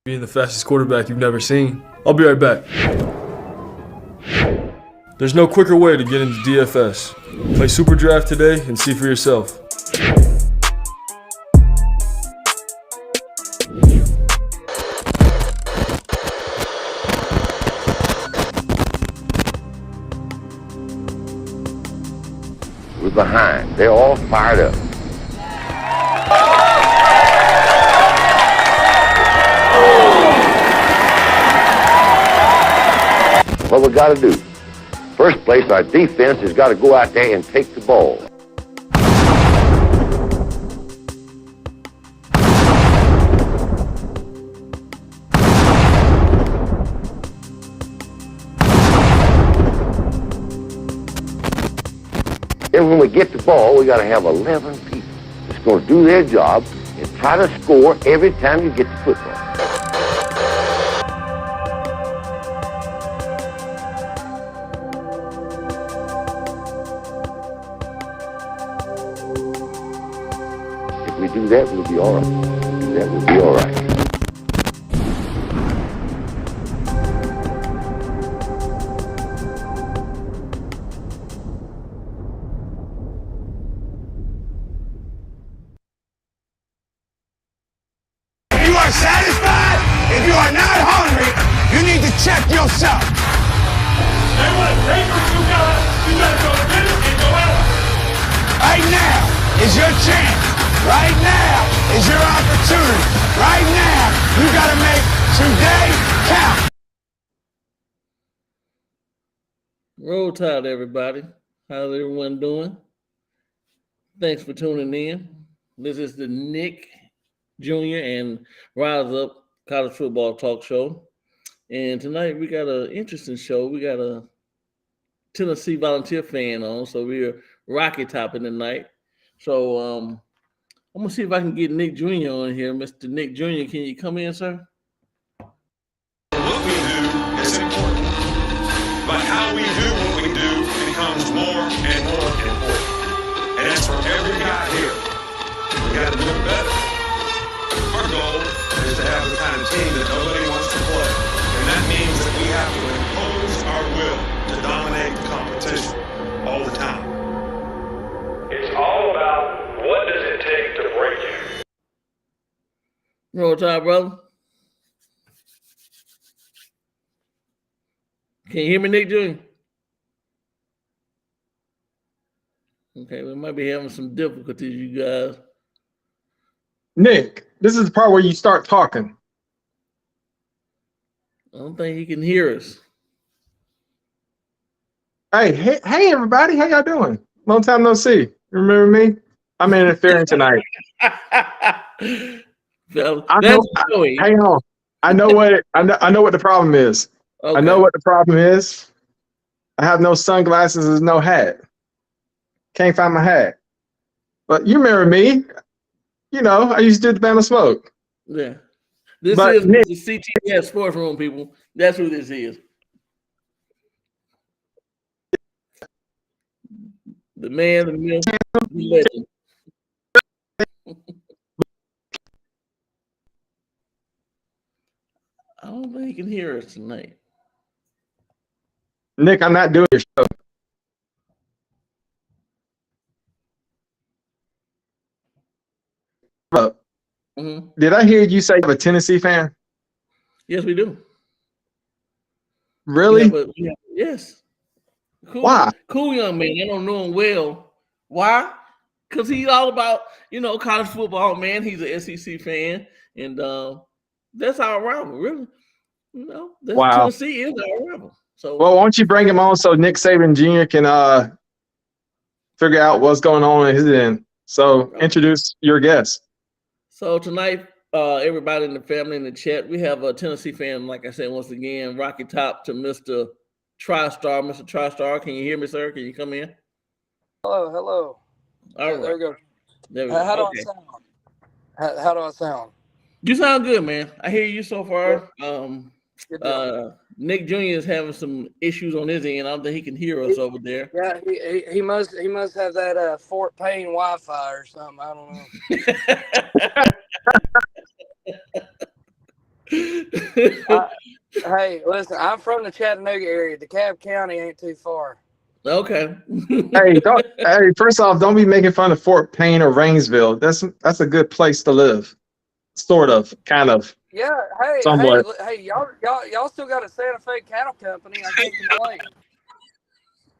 being the fastest quarterback you've never seen. I'll be right back. There's no quicker way to get into DFS. Play Super Draft today and see for yourself. We're behind. They're all fired up. What we got to do? First place, our defense has got to go out there and take the ball. And when we get the ball, we got to have 11 people that's going to do their job and try to score every time you get the football. If we do that, we'll be all right. Do that, we'll be all right. If you are satisfied, if you are not hungry, you need to check yourself. They want to take what you gotta go get it and go out. Right now is your chance. Right now is your opportunity. Right now, you gotta make today count. Roll Tide, everybody. How's everyone doing? Thanks for tuning in. This is the Nick Jr. and Rise Up College Football Talk Show. And tonight we got an interesting show. We got a Tennessee Volunteer fan on, so we're rocky topping tonight. So I'm gonna see if I can get Nick Jr. on here. Mr. Nick Jr., can you come in, sir? What we do is important, but how we do what we do becomes more and more important. And that's for every guy here. We got to do it better. Our goal is to have the kind of team that nobody wants to play. And that means that we have to impose our will to dominate the competition all the time. It's all about what does it take to break you. Roll Tide, brother. Can you hear me, Nick Jr.? Okay, we might be having some difficulties, you guys. Nick, this is the part where you start talking. I don't think he can hear us. Hey, everybody, how y'all doing? Long time no see. Remember me? I'm interfering tonight. Well, I that's know, Joey. hang on. I know what the problem is. Okay. I know what the problem is. I have no sunglasses and no hat. Can't find my hat. But you remember me. You know, I used to do the Bama Smoke. Yeah. This But is Nick, the CTS Sports Room, people. That's who this is. The man, the myth, the legend. I don't think he can hear us tonight. Nick, I'm not doing your show. Mm-hmm. Did I hear you say you're a Tennessee fan? Yes, we do. Really? Yes. Cool, Why? Cool young man. I don't know him well. Why? Because he's all about, college football, man. He's an SEC fan. And that's our rival, really. Wow. Tennessee is our rival. So, well, why don't you bring him on so Nick Saban Jr. can figure out what's going on in his end. So introduce your guest. So tonight, everybody in the family in the chat, we have a Tennessee fan, like I said, once again, Rocky Top to Mr. TriStar. Mr. TriStar, can you hear me, sir? Can you come in? Hello. All right. There we go. There we go. How do I sound? How do I sound? You sound good, man. I hear you so far. Nick Jr. is having some issues on his end. I don't think he can hear us over there. Yeah, he must have that Fort Payne Wi-Fi or something. I don't know. Hey, listen, I'm from the Chattanooga area. DeKalb County ain't too far. Okay. Hey, first off, don't be making fun of Fort Payne or Rainsville. That's a good place to live. Sort of, kind of, Yeah, hey, somewhat. hey, y'all still got a Santa Fe cattle company. I can't complain.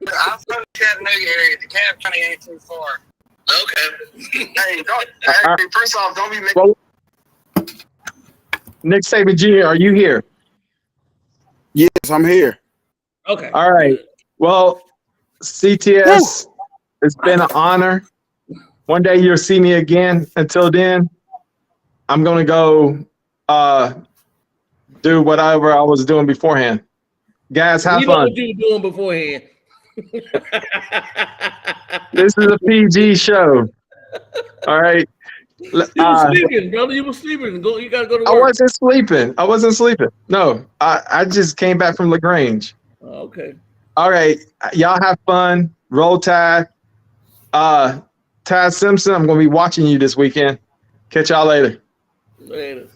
I'm from the Chattanooga area. DeKalb County ain't too far. Okay. Hey, first off, don't be making. Well, Nick Saban Jr., are you here? Yes, I'm here. Okay. All right. Well, CTS, it's been an honor. One day you'll see me again. Until then, I'm gonna go do whatever I was doing beforehand. Guys, have You know fun. what you were doing beforehand. This is a PG show. All right. You were sleeping, brother. You were sleeping. You gotta go to I work. wasn't sleeping. No, I just came back from LaGrange. Okay. All right. Y'all have fun. Roll Tide. Tad Simpson, I'm gonna be watching you this weekend. Catch y'all later. Later.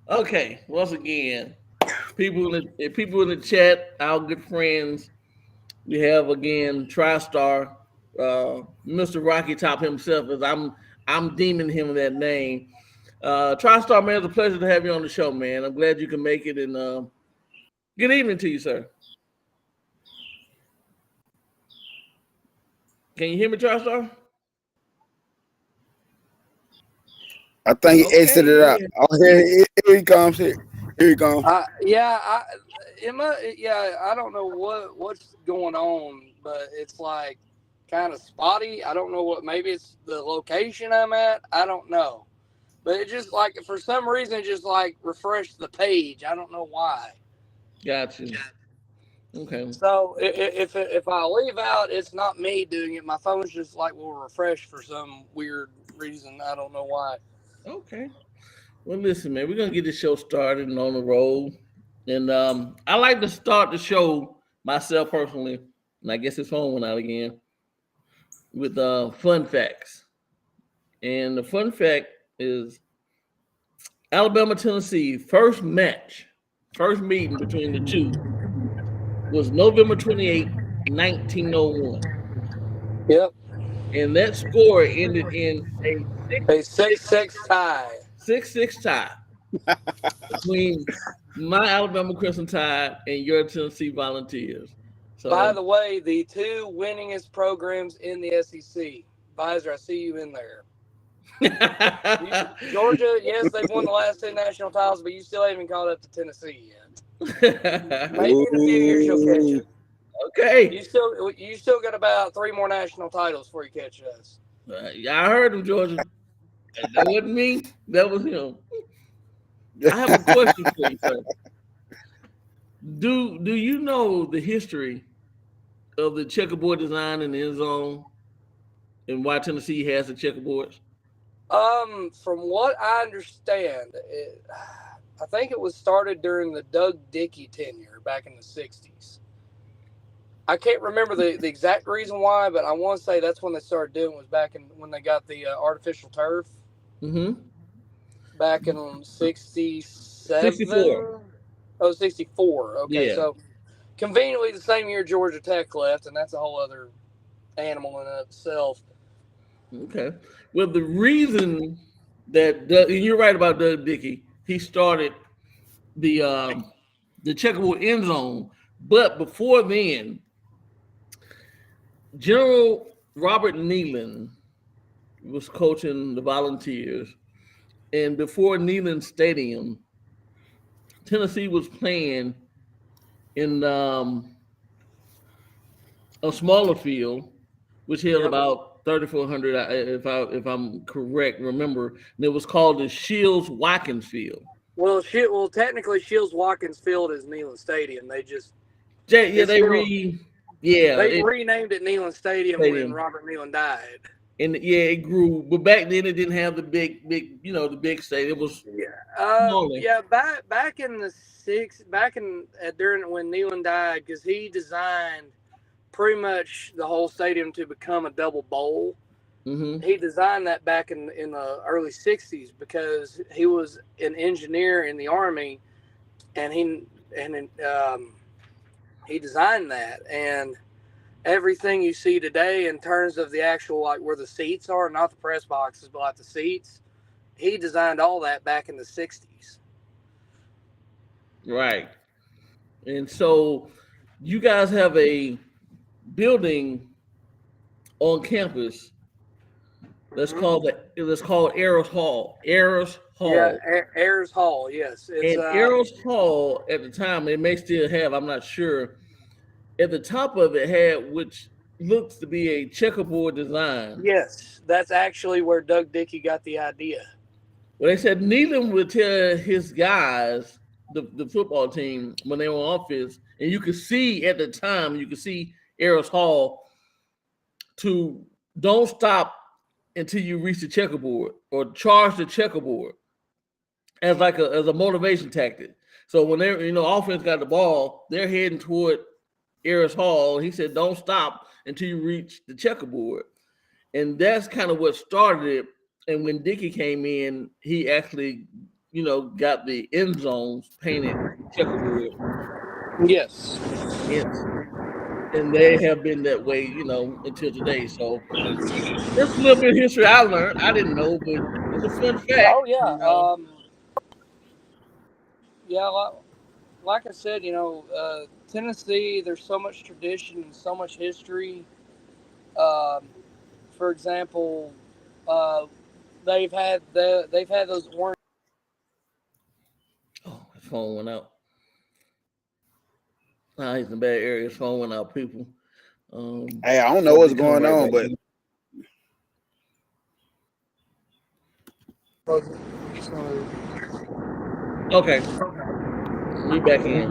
Okay. Once again, people in the chat, our good friends. We have again TriStar, Mr. Rocky Top himself, as I'm deeming him that name. TriStar, man, it's a pleasure to have you on the show, man. I'm glad you can make it, and good evening to you, sir. Can you hear me, TriStar? I think he Okay, exited out. yeah. Oh, here he comes. Here he comes. Yeah, I don't know what's going on, but it's like kind of spotty. I don't know what. Maybe it's the location I'm at. I don't know, but it just like for some reason it just like refreshed the page. I don't know why. Got you. Okay. So if I leave out, it's not me doing it. My phone's just like will refresh for some weird reason. I don't know why. Okay. Well, listen, man, we're gonna get this show started and on the road. And I like to start the show myself personally, and I guess his phone went out again, with fun facts. And the fun fact is Alabama Tennessee first meeting between the two was November 28th, 1901. Yep, And that score ended in a a 6-6 tie. 6-6 tie between my Alabama Crimson Tide and your Tennessee Volunteers. By So the way, the two winningest programs in the SEC. Visor, I see you in there. Georgia, yes, they've won the last two national titles, but you still haven't caught up to Tennessee yet. Maybe in a few years you'll catch it. Okay. You still got about 3 more national titles before you catch us. Yeah, I heard him, Georgia. That wasn't me. That was him. I have a question for you, sir. Do you know the history of the checkerboard design in the end zone and why Tennessee has the checkerboards? From what I understand, I think it was started during the Doug Dickey tenure back in the 60s. I can't remember the exact reason why, but I want to say that's when they started doing it, was back in when they got the artificial turf. Mm-hmm. Back in 67? 64. Oh, 64. Okay, Yeah. so conveniently the same year Georgia Tech left, and that's a whole other animal in itself. Okay. Well, the reason that and you're right about Doug Dickey, he started the checkerboard end zone, but before then, General Robert Neyland was coaching the Volunteers, and before Neyland Stadium, Tennessee was playing in a smaller field, which held about 3,400, if I'm correct. Remember, and it was called the Shields Watkins Field. Well, technically Shields Watkins Field is Neyland Stadium. They renamed it Neyland Stadium when Robert Neyland died. And it grew, but back then it didn't have the big, the big stadium. It was back in the during when Neyland died, because he designed pretty much the whole stadium to become a double bowl. He designed that back in the early 60s because he was an engineer in the Army, and he designed that. And everything you see today in terms of the actual, like where the seats are, not the press boxes, but like the seats, he designed all that back in the 60s. Right. And so you guys have a building on campus that's called Ayers Hall. Ayers Hall. Yeah, Ayers Hall, yes. It's, and Ayers Hall at the time, it may still have, I'm not sure, at the top of it had, which looks to be a checkerboard design. yes, that's actually where Doug Dickey got the idea. Well, they said Neyland would tell his guys, the football team, when they were on offense, and you could see at the time, you could see Ayers Hall, to don't stop until you reach the checkerboard or charge the checkerboard as like as a motivation tactic. So when they're, offense got the ball, they're heading toward Ayers Hall. He said, don't stop until you reach the checkerboard. And that's kind of what started it. And when Dickey came in, he actually, got the end zones painted checkerboard. Yes. Yes. And they have been that way, until today. So that's a little bit of history I learned. I didn't know, but it's a fun fact. Oh, yeah. Like I said, Tennessee, there's so much tradition and so much history. For example, they've had those orange. Oh, his phone went out. He's in a bad area. His phone went out, people. Hey, I don't know what's going on, but okay, we back in.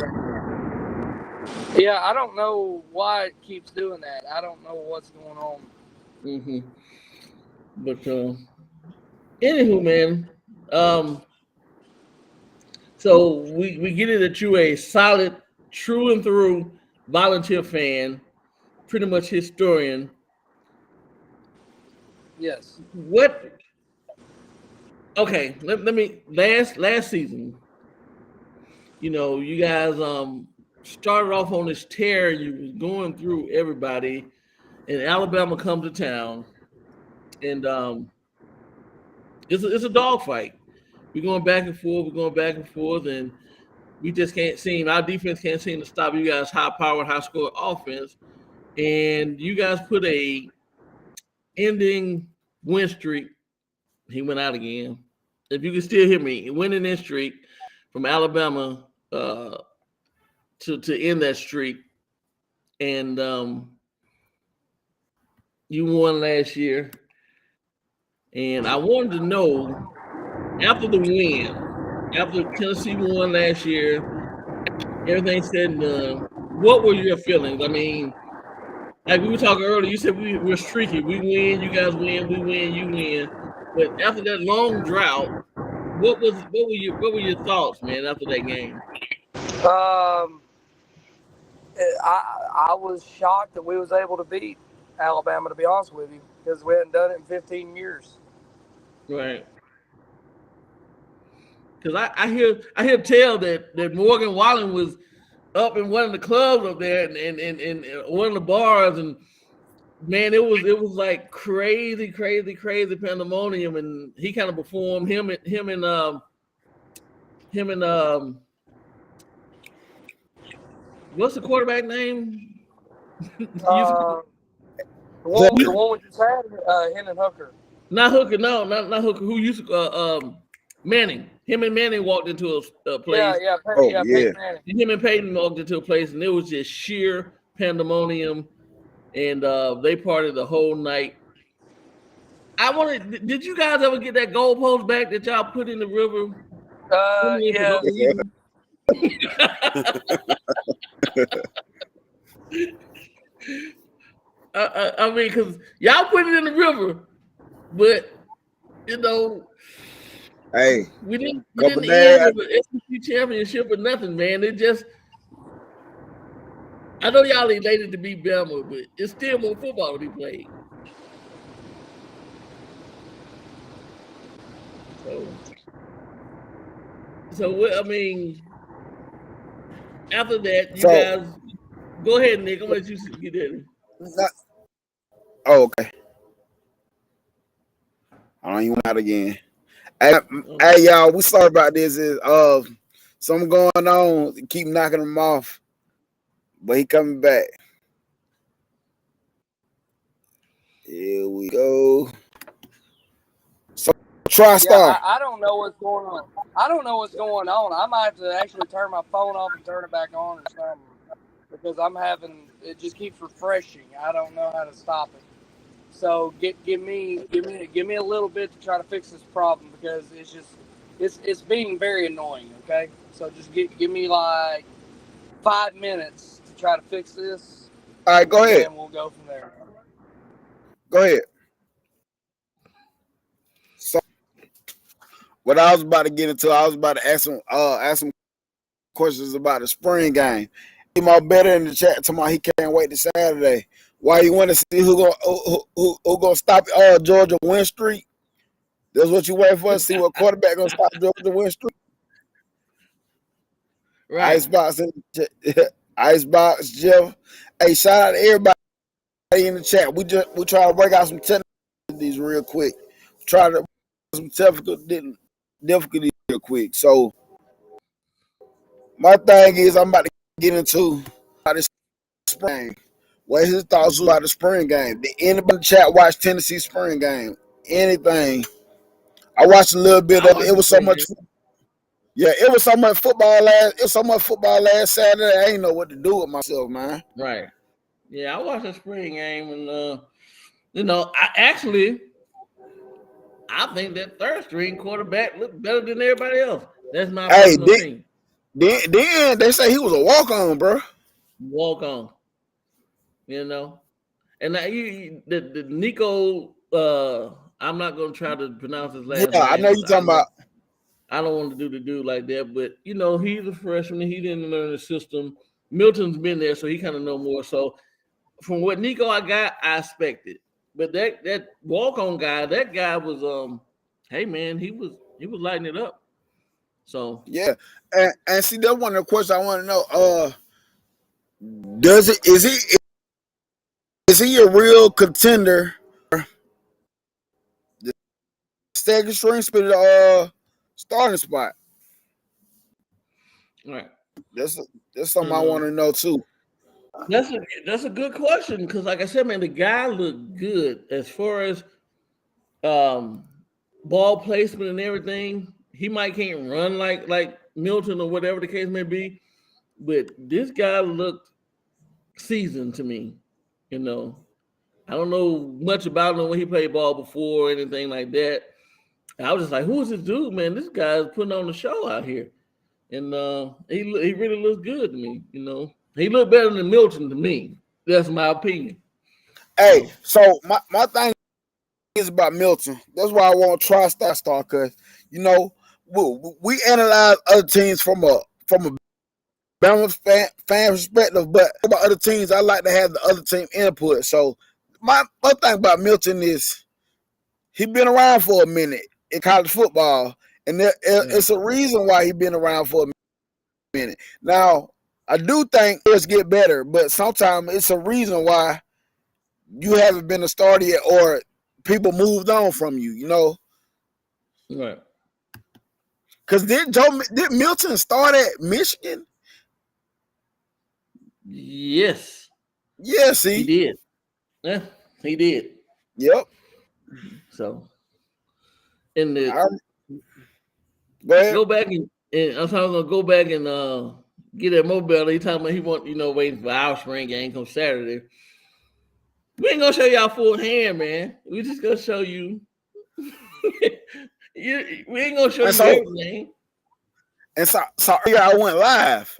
Yeah, I don't know why it keeps doing that. I don't know what's going on. But anywho, man. So we get it that you a solid, true and through volunteer fan, pretty much historian. Yes. What? Okay, let me last season. You guys started off on this tear. You was going through everybody, and Alabama comes to town, and it's a dogfight. We're going back and forth, and we just can't seem. Our defense can't seem to stop you guys' high-powered, high-scored offense, and you guys put a ending win streak. He went out again. If you can still hear me, winning this streak from Alabama to end that streak, and you won last year. And I wanted to know, after the win, after Tennessee won last year, everything said and done, what were your feelings? I mean, like we were talking earlier, you said we're streaky. We win, you guys win, we win, you win. But after that long drought, what were your thoughts, man, after that game? I was shocked that we was able to beat Alabama, to be honest with you, because we hadn't done it in 15 years. Right. Because I hear tell that Morgan Wallen was up in one of the clubs up there and one of the bars, and man, it was like crazy pandemonium, and he kind of performed him and what's the quarterback name? The one we just had, Hendon Hooker. Not Hooker, no, not Hooker. Who used to Manning? Him and Manning walked into a place. Yeah. Peyton Manning. Him and Peyton walked into a place, and it was just sheer pandemonium. And they partied the whole night. Did you guys ever get that goalpost back that y'all put in the river? Yeah. I mean, because y'all put it in the river, but hey, we didn't end the SEC championship or nothing, man. It just, I know y'all elated to beat Bama, but it's still more football to be played. So I mean, after that, you So, guys go ahead, Nick. I'm gonna let you get in. okay. I don't even want out again. Hey, y'all, we sorry about this. Is something going on? Keep knocking him off, but he coming back. Here we go. So try star. I don't know what's going on. I don't know what's going on. I might have to actually turn my phone off and turn it back on or something because I'm having it just keeps refreshing. I don't know how to stop it. So give me a little bit to try to fix this problem because it's being very annoying. Okay, so just give me like 5 minutes to try to fix this. All right, go ahead. And we'll go from there. Go ahead. So, what I was about to get into, I was about to ask some questions about the spring game. My better in the chat tomorrow. He can't wait to Saturday. Why you want to see who gonna stop Georgia win streak? That's what you wait for. See what quarterback gonna stop Georgia win streak. Right. Icebox, Jeff. Hey, shout out to everybody in the chat. We try to work out some technicalities real quick. Try to some difficulties real quick. So my thing is I'm about to get into this spring. What his thoughts about the spring game? Did anybody in the chat watch Tennessee spring game? Anything? I watched a little bit of it. It was so much. Yeah, it was so much football last Saturday. I ain't know what to do with myself, man. Right. Yeah, I watched the spring game, and I think that third string quarterback looked better than everybody else. That's my personal opinion. Then they say he was a walk-on, bro. Walk on. And now the Nico. I'm not gonna try to pronounce his last name. Yeah, I know you're talking about. I don't want to do the dude like that, but he's a freshman. He didn't learn the system. Milton's been there, so he kind of know more. So from what Nico I got, I expected. But that walk-on guy, that guy was hey man, he was lighting it up. So yeah, and see that's one of the questions I want to know. Is he a real contender? The second string spit starting spot. Right. That's something I want to know too. That's a good question because, like I said, man, the guy looked good as far as ball placement and everything. He might can't run like Milton or whatever the case may be, but this guy looked seasoned to me. I don't know much about him when he played ball before or anything like that. I was just like, who is this dude, man? This guy's putting on the show out here. And he really looks good to me, He looked better than Milton to me. That's my opinion. Hey, so my thing is about Milton. That's why I want to try star because, we analyze other teams from a Bama fan perspective, but about other teams, I like to have the other team input. So my thing about Milton is he been around for a minute in college football, and it's a reason why he been around for a minute. Now, I do think it's get better, but sometimes it's a reason why you haven't been a starter yet or people moved on from you, Right. Because did Milton start at Michigan? Yes. Yes, he did. Yeah, he did. Yep. So, go back and I'm gonna go back and get that mobile. He talking about he want waiting for our spring game come Saturday. We ain't gonna show y'all full hand, man. We just gonna show you. We ain't gonna show you everything. And so earlier I went live.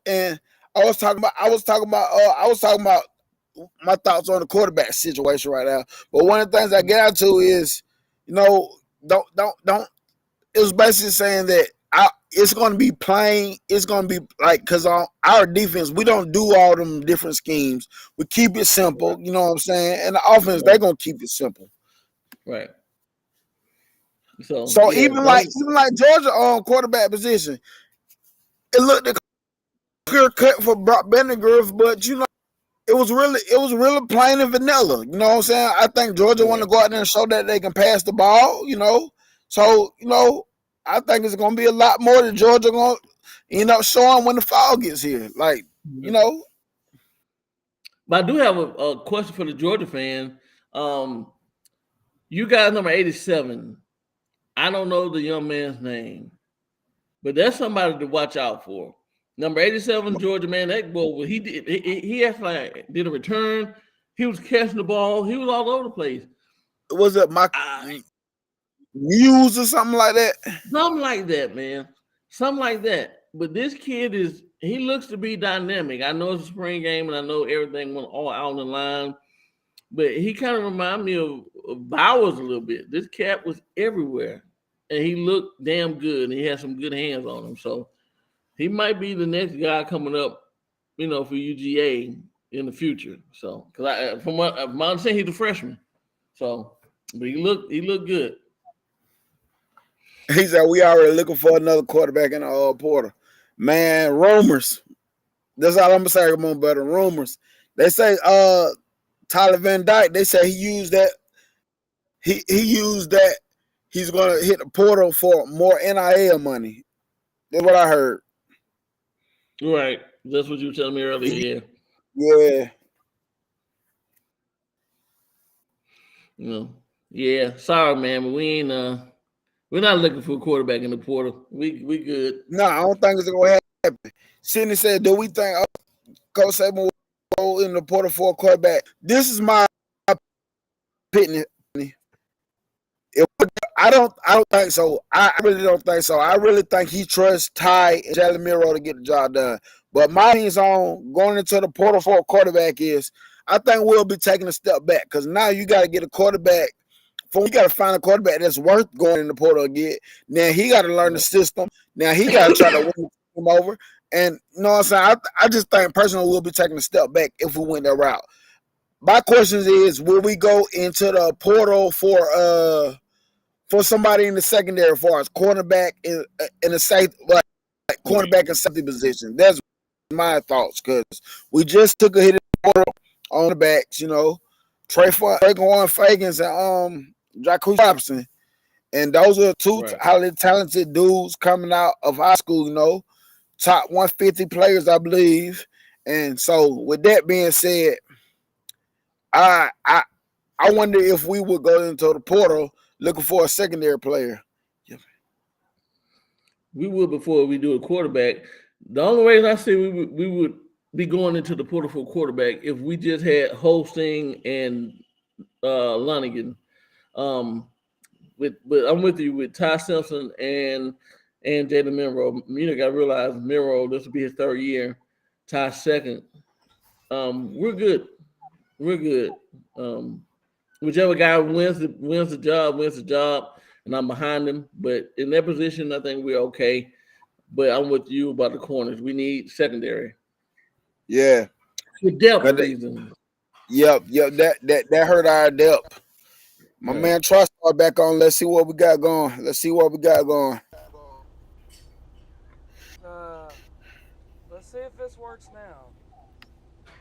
And I was talking about my thoughts on the quarterback situation right now. But one of the things I get out to is, don't. It was basically saying that it's going to be plain. It's going to be like because on our defense we don't do all them different schemes. We keep it simple. You know what I'm saying? And the offense they're going to keep it simple. Right. So yeah, even like Georgia on quarterback position, it looked a clear cut for Brock Bendigriff, but it was really plain and vanilla. You know what I'm saying? I think Georgia want to go out there and show that they can pass the ball. So I think it's gonna be a lot more that Georgia gonna end up showing when the fall gets here. Like But I do have a question for the Georgia fan. You guys number 87. I don't know the young man's name, but that's somebody to watch out for. Number 87, Georgia man, that boy, he actually did a return. He was catching the ball. He was all over the place. Was it my Muse or something like that? Something like that, man. Something like that. But this kid he looks to be dynamic. I know it's a spring game and I know everything went all out on the line, but he kind of reminded me of Bowers a little bit. This cat was everywhere and he looked damn good and he had some good hands on him. So he might be the next guy coming up, for UGA in the future. So, because from what my understanding, he's a freshman. So, but he looked good. He said we already looking for another quarterback in the portal. Man, rumors. That's all I'm gonna say about the rumors. They say Tyler Van Dyke. They say he used that. He used that. He's gonna hit the portal for more NIL money. That's what I heard. Right. That's what you were telling me earlier. Yeah. Yeah. Sorry, man, but we ain't we're not looking for a quarterback in the portal. We good. No, I don't think it's gonna happen. Sidney said, "Do we think Coach Saban will go in the portal for a quarterback?" This is my opinion. I don't think so. I really don't think so. I really think he trusts Ty and Jalen Miro to get the job done. But my opinion on going into the portal for a quarterback is I think we'll be taking a step back because now you got to get a quarterback. You got to find a quarterback that's worth going in the portal to get. Now he got to learn the system. Now he got to try to win him over. And you know what I'm saying? I just think personally we'll be taking a step back if we went that route. My question is, will we go into the portal for somebody in the secondary, as far as cornerback in a safe, like cornerback and safety position? That's my thoughts because we just took a hit in the portal on the backs, Trayvon Fagans and Jacquez Robinson, and those are two highly talented dudes coming out of high school, top 150 players, I believe. And so, with that being said, I wonder if we would go into the portal looking for a secondary player. We would before we do a quarterback. The only reason I say we would be going into the portal for a quarterback if we just had Holsting and Lonigan. But I'm with you with Ty Simpson and Jalen Miro. Got to realize Miro, this will be his third year. Ty second. We're good. We're good. Whichever guy wins the job, and I'm behind him. But in that position, I think we're okay. But I'm with you about the corners. We need secondary. Yeah. For depth reasons. Yep. That hurt our depth. My man Trust back on. Let's see what we got going. Let's see if this works now.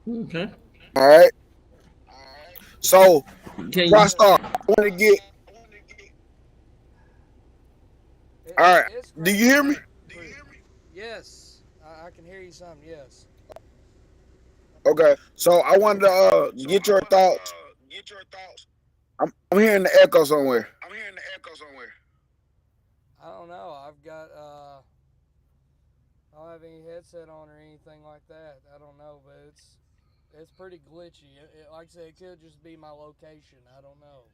Okay. All right. So, Trust I want to get. All right. Do you hear me? Yes. I can hear you some. Yes. Okay. So I wanted to get your thoughts. I'm hearing the echo somewhere. I don't know. I've got I don't have any headset on or anything like that. I don't know, but it's pretty glitchy. Like I said, it could just be my location. I don't know.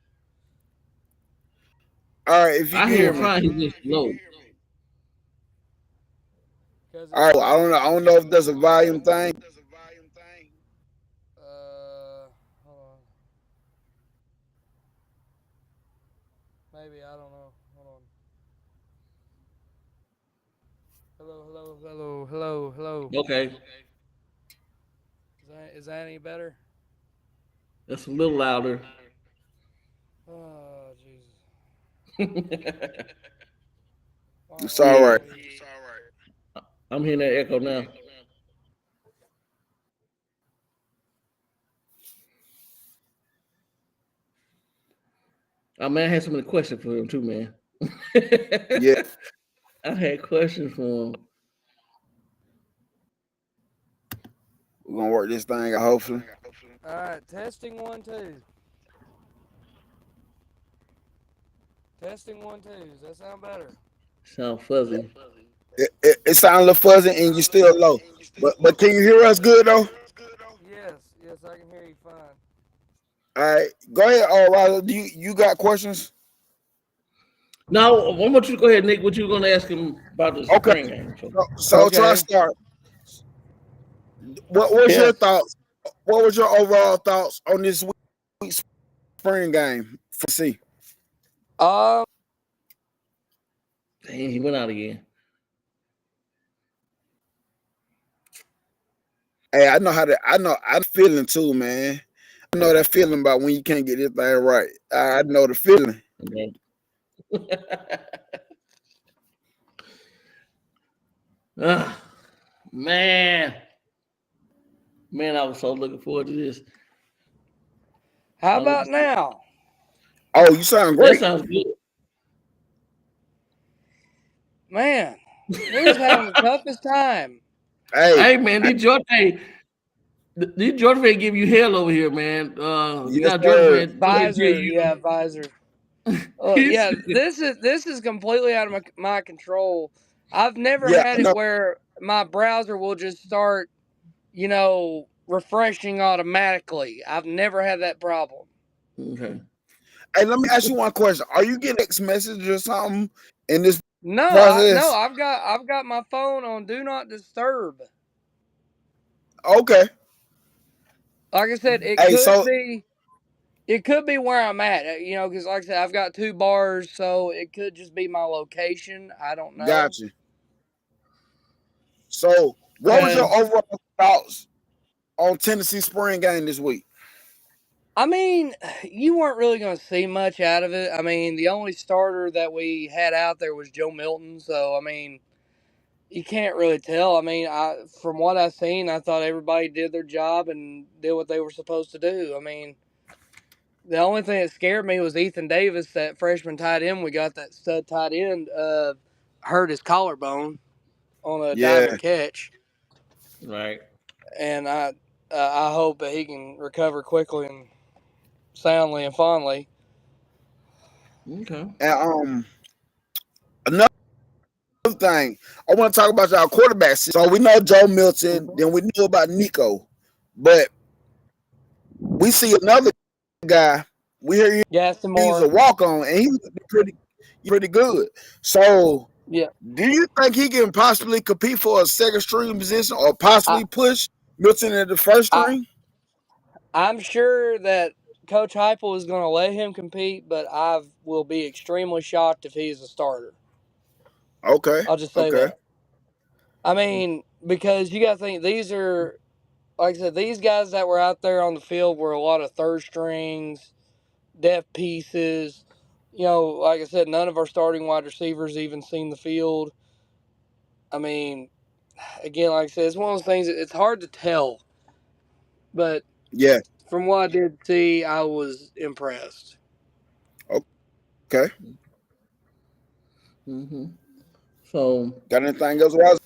All right, if you can hear me. All right, I don't know if there's a volume thing. Hold on. Maybe, I don't know. Hold on. Hello. Okay. Is that any better? That's a little louder. Oh, Jesus. It's all right. I'm hearing that echo now. Oh man, I had so many questions for him too, man. Yeah. I had questions for him. We're gonna work this thing out, hopefully. All right, testing 1 2. Testing 1 2. Does that sound better? Sound fuzzy. It sounds a little fuzzy and you're still low. But can you hear us good though? Yes, I can hear you fine. All right, go ahead. Riley, you got questions? No, I want you to go ahead, Nick. What you going to ask him about the spring game? So Okay. try to start. What was your thoughts? What was your overall thoughts on this week's spring game for C? Dang, he went out again. Hey, I know I'm feeling too, man. I know that feeling about when you can't get this thing right. I know the feeling. Okay. Man, I was so looking forward to this. How about now? Oh, you sound great. That sounds good. Man, we're having the toughest time. Hey, man, these Georgia fans give you hell over here, man. You got Georgia fans. Visor, Visor. Yeah, this is completely out of my control. I've never had it where my browser will just start, refreshing automatically. I've never had that problem. Okay. Hey, let me ask you one question. Are you getting text message or something in this No, process? I've got my phone on Do Not Disturb. Okay. Like I said, it could be where I'm at, because like I said, I've got 2 bars, so it could just be my location. I don't know. Gotcha. So, what was your overall thoughts on Tennessee spring game this week? I mean, you weren't really going to see much out of it. I mean, the only starter that we had out there was Joe Milton, so I mean, you can't really tell. I mean, from what I've seen, I thought everybody did their job and did what they were supposed to do. I mean, the only thing that scared me was Ethan Davis, that freshman tight end. We got that stud tight end hurt his collarbone on a diving catch. Right. And I hope that he can recover quickly and soundly and fondly. Okay. And another thing, I want to talk about our quarterbacks. So we know Joe Milton, then we knew about Nico, but we see another guy. We hear he's a walk-on, and he's pretty good. So, do you think he can possibly compete for a second string position or possibly push Milton in the first string? I'm sure that Coach Heupel is going to let him compete, but I will be extremely shocked if he's a starter. Okay. I'll just say that. I mean, because you got to think, these are, like I said, these guys that were out there on the field were a lot of third strings, depth pieces. Like I said, none of our starting wide receivers even seen the field. I mean, again, like I said, it's one of those things, it's hard to tell. But from what I did see, I was impressed. Okay. So, got anything else, Roz?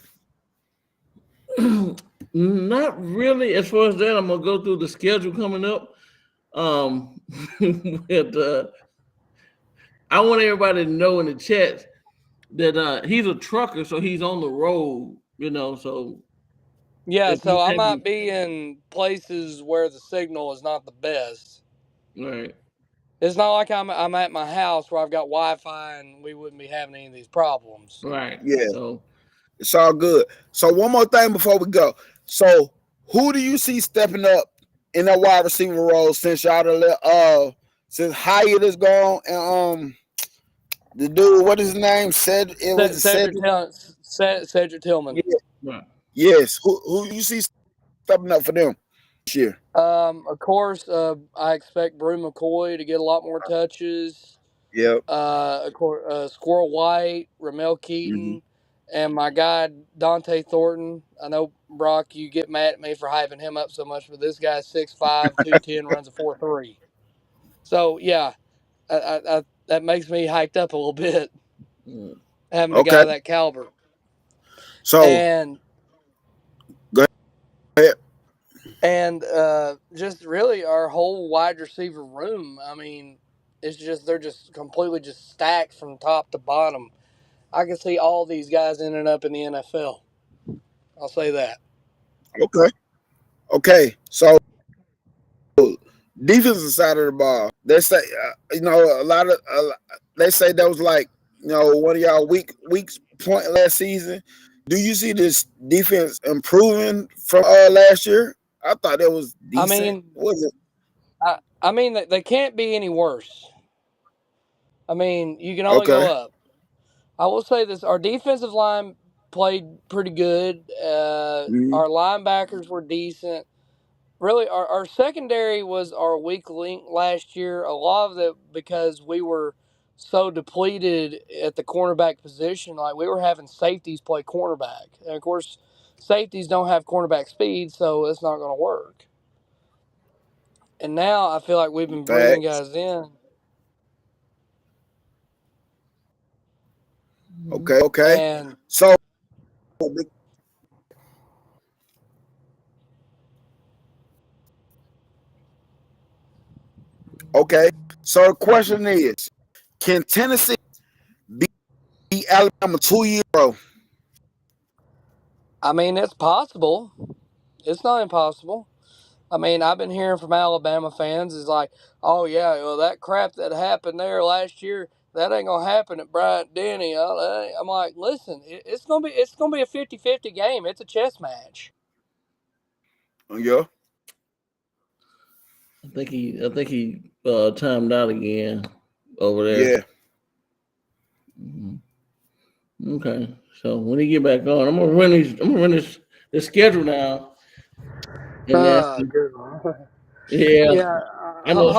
Not really. As far as that, I'm gonna go through the schedule coming up. With, I want everybody to know in the chat that he's a trucker, so he's on the road. So so I might be in places where the signal is not the best. Right. It's not like I'm at my house where I've got Wi-Fi and we wouldn't be having any of these problems. Right. Yeah. So it's all good. So one more thing before we go. So who do you see stepping up in that wide receiver role since y'all since Hyatt is gone and the dude, what is his name? Cedric Tillman. Yeah. Yes. Who you see stepping up for them this year? Of course, I expect Brew McCoy to get a lot more touches. Yep. Squirrel White, Ramel Keaton, and my guy Dante Thornton. I know, Brock, you get mad at me for hyping him up so much, but this guy's 6'5", 210, runs a 4.3. So, yeah, that makes me hyped up a little bit, having a guy Okay. of that caliber. So And go ahead. And just really our whole wide receiver room. I mean, it's just they're just completely just stacked from top to bottom. I can see all these guys ending up in the NFL. I'll say that. Okay. So defensive side of the ball, they say they say that was like one of y'all weak point last season. Do you see this defense improving from last year? I thought it was decent. I mean, was it? I mean they can't be any worse. I mean, you can only go up. I will say this: our defensive line played pretty good. Our linebackers were decent. Really, our secondary was our weak link last year. A lot of it because we were so depleted at the cornerback position. Like, we were having safeties play cornerback. And, of course, safeties don't have cornerback speed, so it's not going to work. And now I feel like we've been bringing guys in. Okay. And So so the question is, can Tennessee beat Alabama 2 years in a row? I mean, it's possible. It's not impossible. I mean, I've been hearing from Alabama fans is like, oh yeah, well that crap that happened there last year, that ain't gonna happen at Bryant Denny. I'm like, listen, it's gonna be a 50-50 game. It's a chess match. Yeah. I think he timed out again over there. Yeah. Mm-hmm. Okay, so when he get back on, I'm gonna run the schedule now. Yeah. I know.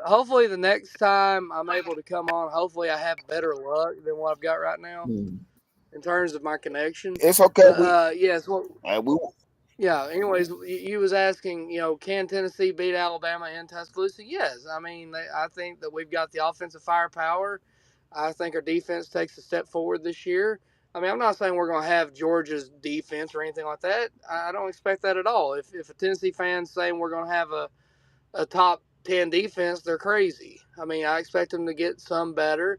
Hopefully the next time I'm able to come on, hopefully I have better luck than what I've got right now in terms of my connection. It's okay. Yes. Well, yeah. Anyways, you was asking, can Tennessee beat Alabama in Tuscaloosa? Yes. I mean, I think that we've got the offensive firepower. I think our defense takes a step forward this year. I mean, I'm not saying we're going to have Georgia's defense or anything like that. I don't expect that at all. If a Tennessee fan's saying we're going to have a top 10 defense, they're crazy. I mean, I expect them to get some better,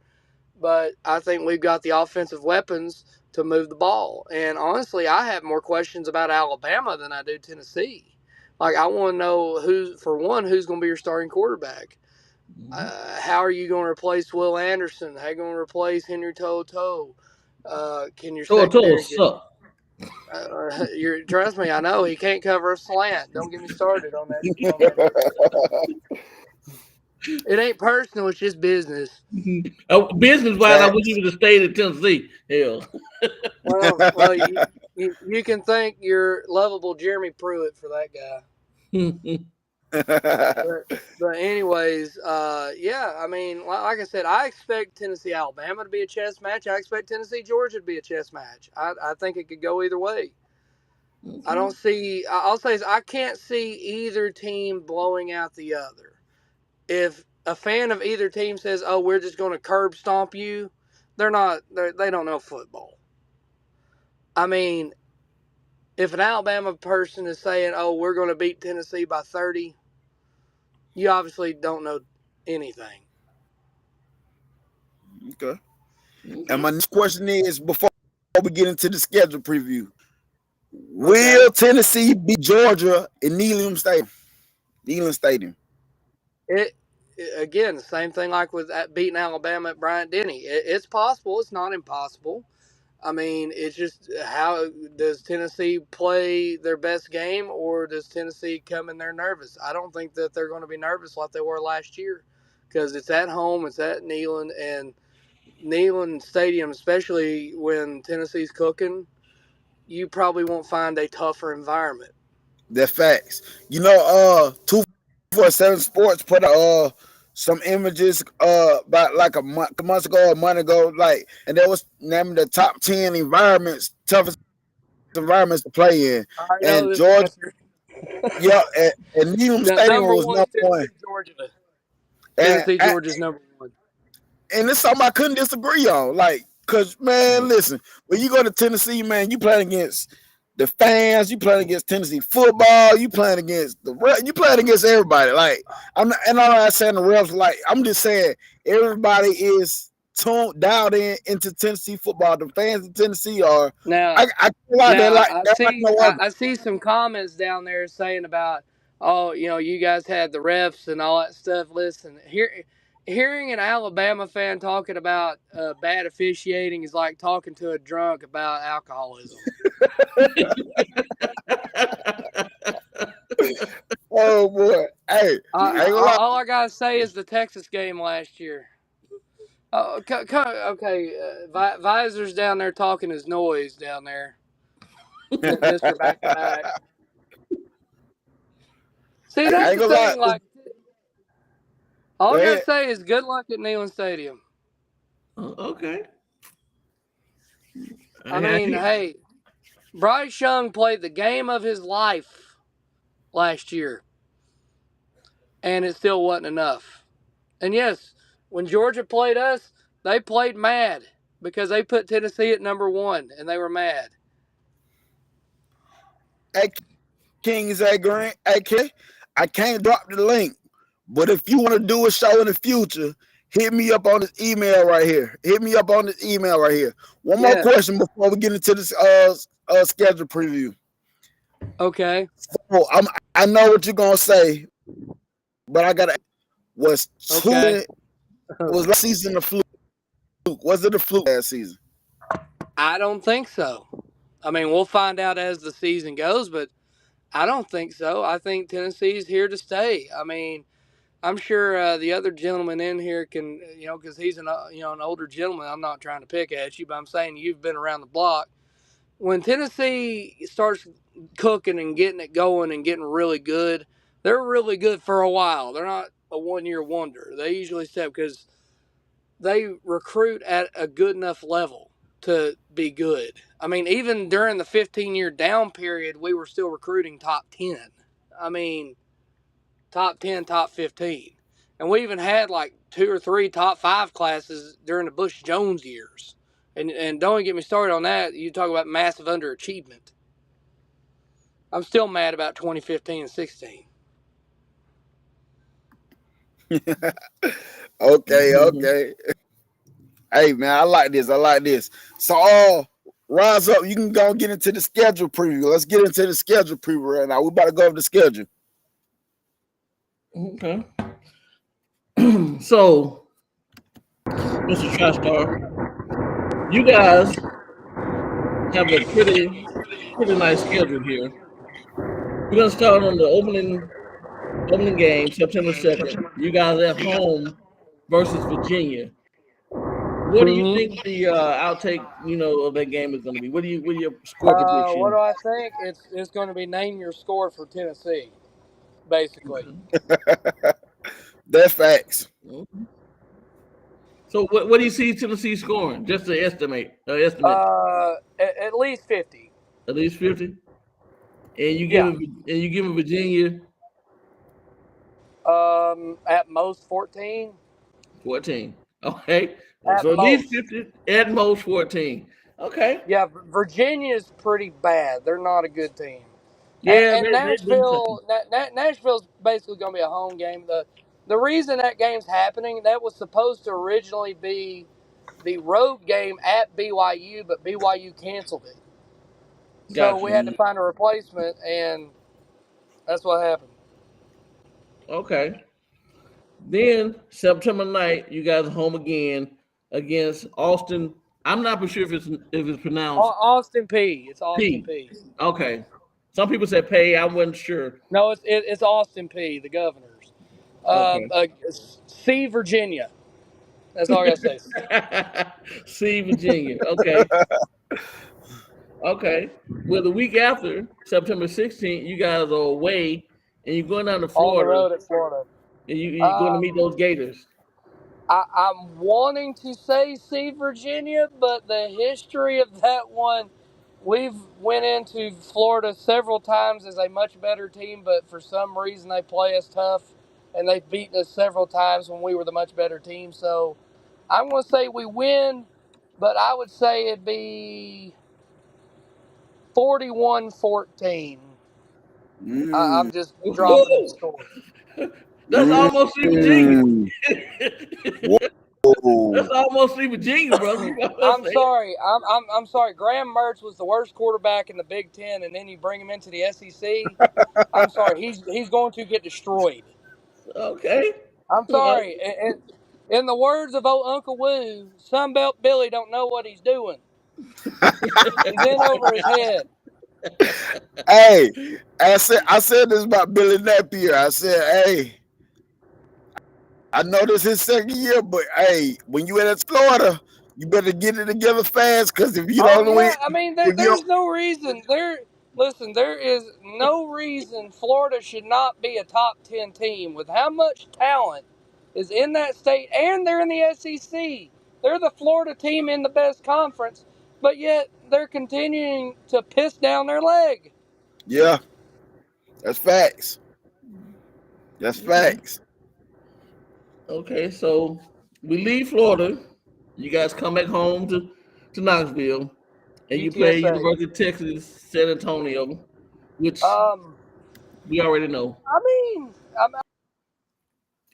but I think we've got the offensive weapons to move the ball. And honestly, I have more questions about Alabama than I do Tennessee. Like, I want to know who's going to be your starting quarterback. How are you going to replace Will Anderson? How are you going to replace Henry To'o? Can your secondary trust me, I know he can't cover a slant. Don't get me started on that. It ain't personal, it's just business. Business-wise, I wish he would have stayed in Tennessee. Hell. Well, you can thank your lovable Jeremy Pruitt for that guy. But anyways, yeah, I mean, like I said, I expect Tennessee-Alabama to be a chess match. I expect Tennessee-Georgia to be a chess match. I think it could go either way. I'll say this, I can't see either team blowing out the other. If a fan of either team says, oh, we're just going to curb stomp you, they don't know football. I mean, if an Alabama person is saying, oh, we're going to beat Tennessee by 30, you obviously don't know anything. Okay. And my next question is, before we get into the schedule preview, will Tennessee beat Georgia in Neyland Stadium? Again, the same thing like with beating Alabama at Bryant Denny. It's possible. It's not impossible. I mean, it's just how does Tennessee play their best game, or does Tennessee come in there nervous? I don't think that they're going to be nervous like they were last year, because it's at home, it's at Neyland, and Neyland Stadium, especially when Tennessee's cooking, you probably won't find a tougher environment. That's facts. 247 Sports put a some images about like a month ago, a month ago, like, and they was naming the top 10 toughest environments to play in. I know And this Georgia, answer. yeah, and Neyland The Stadium number was one is number one. Tennessee, Georgia. And Tennessee, Georgia's number one. and it's something I couldn't disagree on. Like, cause man, listen, when you go to Tennessee, man, you playing against the fans, you playing against Tennessee football, you playing against you playing against everybody. Like, I'm not saying the refs. Like, I'm just saying everybody is dialed into Tennessee football. The fans in Tennessee are. Now, I feel like they're like no other. I see some comments down there saying about, oh, you guys had the refs and all that stuff. Listen, hearing an Alabama fan talking about bad officiating is like talking to a drunk about alcoholism. Oh boy, hey, all I gotta say is the Texas game last year. Oh, okay. Visor's down there talking his noise down there. Mr. Back to Back. See, that's the thing. Like, all I gotta say is good luck at Neyland Stadium. Okay. I mean, hey, Bryce Young played the game of his life last year, and it still wasn't enough. And yes, when Georgia played us, they played mad because they put Tennessee at number one, and they were mad. Hey, King is that Grant? Hey, I can't drop the link, but if you want to do a show in the future, hit me up on this email right here. One more question before we get into this schedule preview. Okay. So I know what you're gonna say, but I gotta. Was last season a fluke? Was it a fluke last season? I don't think so. I mean, we'll find out as the season goes, but I don't think so. I think Tennessee's here to stay. I mean, I'm sure the other gentleman in here can, because he's an older gentleman. I'm not trying to pick at you, but I'm saying you've been around the block. When Tennessee starts cooking and getting it going and getting really good, they're really good for a while. They're not a one-year wonder. They usually step because they recruit at a good enough level to be good. I mean, even during the 15-year down period, we were still recruiting top 10. I mean, top 10, top 15. And we even had like 2 or 3 top 5 classes during the Bush Jones years. And don't get me started on that. You talk about massive underachievement. I'm still mad about 2015 and 16. Okay. Hey man, I like this. So rise up. You can go and get into the schedule preview. Let's get into the schedule preview right now. We about to go over the schedule. Okay. So, Mr. TriStar, you guys have a pretty nice schedule here. We're gonna start on the opening game, September 2nd. You guys at home versus Virginia. What do you think the outtake, of that game is going to be? What are your score prediction? What do I think? It's going to be name your score for Tennessee, basically. That's facts. Okay. So what do you see Tennessee scoring? Just to estimate. At least 50. At least 50. And you give Virginia at most 14. 14. Okay. At least 50, at most 14. Okay. Yeah, Virginia's pretty bad. They're not a good team. Yeah, and Nashville's basically going to be a home game. The reason that game's happening, that was supposed to originally be the road game at BYU, but BYU canceled it. So we had to find a replacement, and that's what happened. Okay. Then September 9th, you guys are home again against Austin. I'm not for sure if it's pronounced Austin P. It's Austin P. Okay. Some people said Pay. I wasn't sure. No, it's Austin P. The Governors. C. Virginia. That's all I gotta say. C. Virginia. Okay. Okay. Well, the week after, September 16th, you guys are away and you're going down to Florida. On the road at Florida. And you're going to meet those Gators. I'm wanting to say see Virginia, but the history of that one, we've went into Florida several times as a much better team, but for some reason they play us tough, and they've beaten us several times when we were the much better team. So I'm going to say we win, but I would say it'd be 41-14. I'm just dropping the score. That's almost Sweet Virginia. Whoa. That's almost Sweet Virginia, brother. You know what I'm sorry. I'm sorry. Graham Mertz was the worst quarterback in the Big Ten, and then you bring him into the SEC. I'm sorry. He's going to get destroyed. Okay. I'm sorry. And in the words of old Uncle Woo, Sunbelt Billy don't know what he's doing. He's in over his head. Hey, I said this about Billy Napier. I said, hey, I know this is his second year, but hey, when you in Florida, you better get it together fast, because if you don't win, I mean, there's no reason. There is no reason Florida should not be a top 10 team with how much talent is in that state, and they're in the SEC. They're the Florida team in the best conference, but yet they're continuing to piss down their leg. yeah, that's facts. That's facts. Okay, so we leave Florida. You guys come back home to Knoxville, and you play UTSA. University of Texas, San Antonio, which we already know. I mean,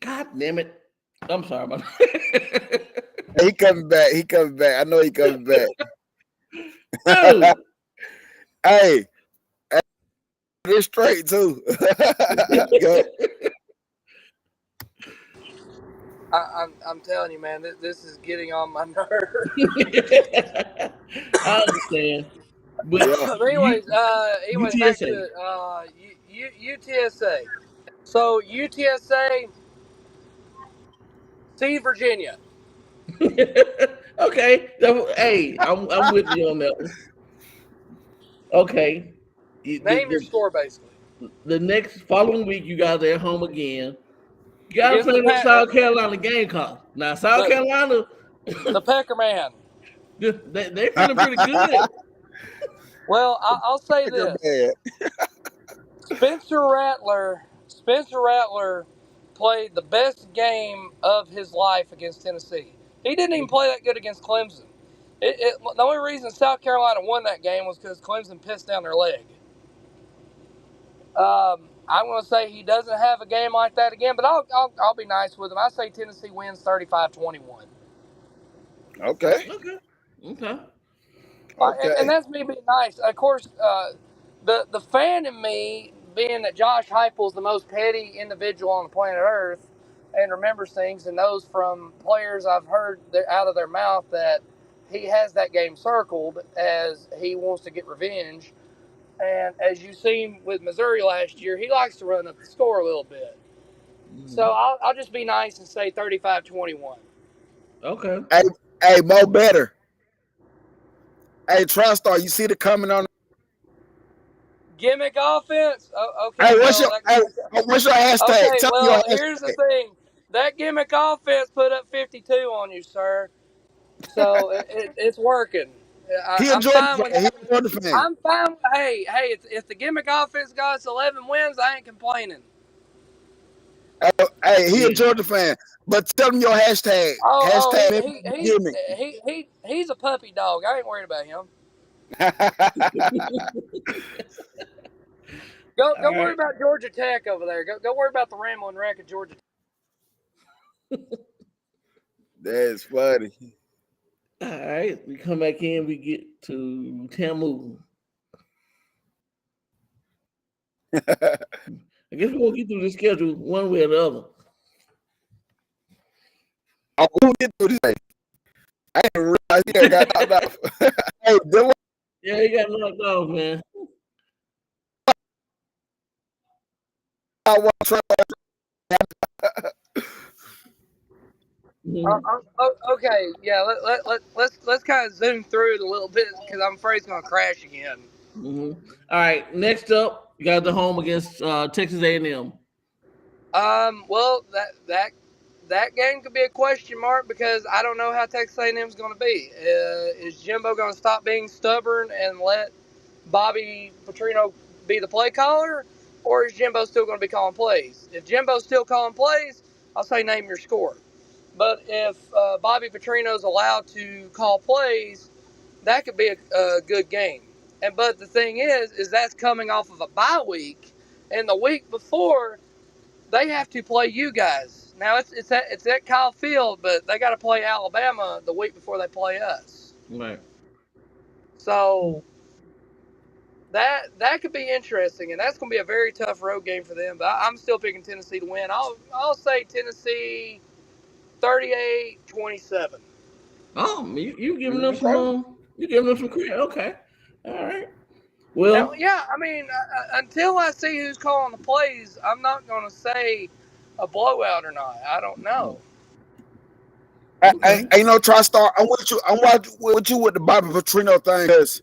God damn it! I'm sorry about He coming back. He coming back. I know he coming back. Dude. Hey, it's straight too. I'm telling you, man, this is getting on my nerves. I understand. But anyways, back UTSA. to UTSA. So UTSA, see Virginia. Okay. Hey, I'm with you on that one. Okay. Name your score, basically. The next following week, you guys are at home again. You got to Against play the the South Carolina Gamecocks. Now, South Carolina, the Pecker Man. they feeling pretty good. Well, I'll say this: Spencer Rattler played the best game of his life against Tennessee. He didn't even play that good against Clemson. The only reason South Carolina won that game was because Clemson pissed down their leg. I'm going to say he doesn't have a game like that again, but I'll be nice with him. I say Tennessee wins 35-21. Okay. And that's me being nice. Of course, the fan in me, being that Josh Heupel is the most petty individual on the planet Earth and remembers things and knows from players I've heard out of their mouth that he has that game circled as he wants to get revenge. And as you've seen with Missouri last year, he likes to run up the score a little bit. So I'll just be nice and say 35-21. Okay. Hey, Mo better. Hey, TriStar, you see the comment on Gimmick offense? Okay. Hey, what's your hashtag? Okay, Tell me well, your here's the hashtag. thing. That gimmick offense put up 52 on you, sir. So it's working. I'm fine with that. I'm fine. Hey, if the gimmick offense got us 11 wins, I ain't complaining. Hey, he a Georgia fan, but tell him your hashtag. He's a puppy dog. I ain't worried about him. Go worry about Georgia Tech over there. Go worry about the rambling wreck of Georgia Tech. That's funny. All right, we come back in. We get to Tamu. I guess we're gonna get through the schedule one way or the other. Oh, who did do this? I didn't realize he got knocked off. Hey, Dylan. Yeah, he got knocked off, man. Okay, yeah. Let's kind of zoom through it a little bit because I'm afraid it's gonna crash again. All right, next up, you got the home against Texas A&M. Well, that game could be a question mark because I don't know how Texas A&M is going to be. Is Jimbo going to stop being stubborn and let Bobby Petrino be the play caller, or is Jimbo still going to be calling plays? If Jimbo's still calling plays, I'll say name your score. But if Bobby Petrino's allowed to call plays, that could be a good game. But the thing is that's coming off of a bye week, and the week before they have to play you guys. Now it's at Kyle Field, but they got to play Alabama the week before they play us. Right. So that could be interesting, and that's going to be a very tough road game for them. But I'm still picking Tennessee to win. I'll say Tennessee 38-27. Oh, you giving them some you giving them some credit? Okay, all right. Well, Yeah, I mean, until I see who's calling the plays, I'm not going to say a blowout or not. I don't know. okay. TriStar, I'm with you. I'm with you with the Bobby Petrino thing because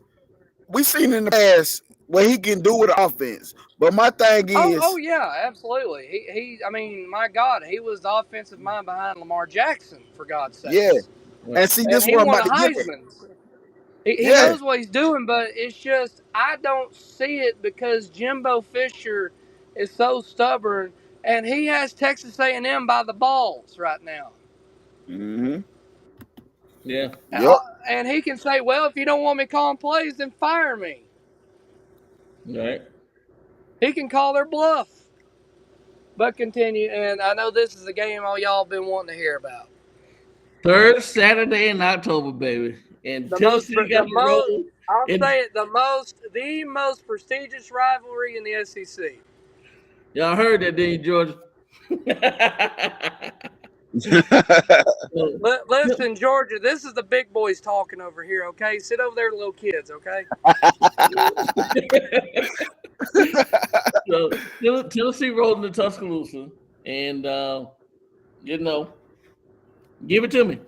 we seen in the past what he can do with the offense. But my thing is, Oh yeah, absolutely. I mean, my God, he was the offensive mind behind Lamar Jackson, for God's yeah. sakes. And see, And this is he what I'm won about a to get at. Heisman. He Yeah. knows what he's doing, but it's just I don't see it because Jimbo Fisher is so stubborn, and he has Texas A&M by the balls right now. Mm-hmm. Yeah. Yep. And he can say, "Well, if you don't want me calling plays, then fire me." Right. He can call their bluff. But continue, and I know this is the game all y'all been wanting to hear about. Third Saturday in October, baby, and Tennessee got to roll. I'll And say it, the most prestigious rivalry in the SEC. y'all heard that, didn't you, Georgia? Listen, Georgia, this is the big boys talking over here, okay? Sit over there, little kids, okay? So Tennessee rolled into Tuscaloosa, and give it to me.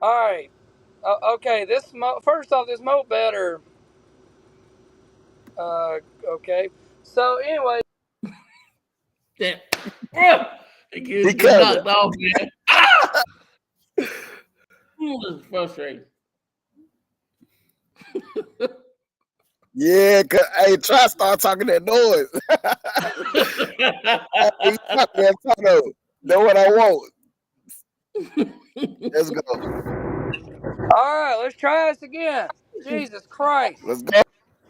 All right. Okay, first off, this Mo better. Okay. So anyway, Damn. It He gets knocked covered. off, man. It's frustrating. Yeah, cause TriStar talking that noise. Hey, talk that talk. Know what I want. Let's go. all right, let's try this again. Jesus Christ. Let's go.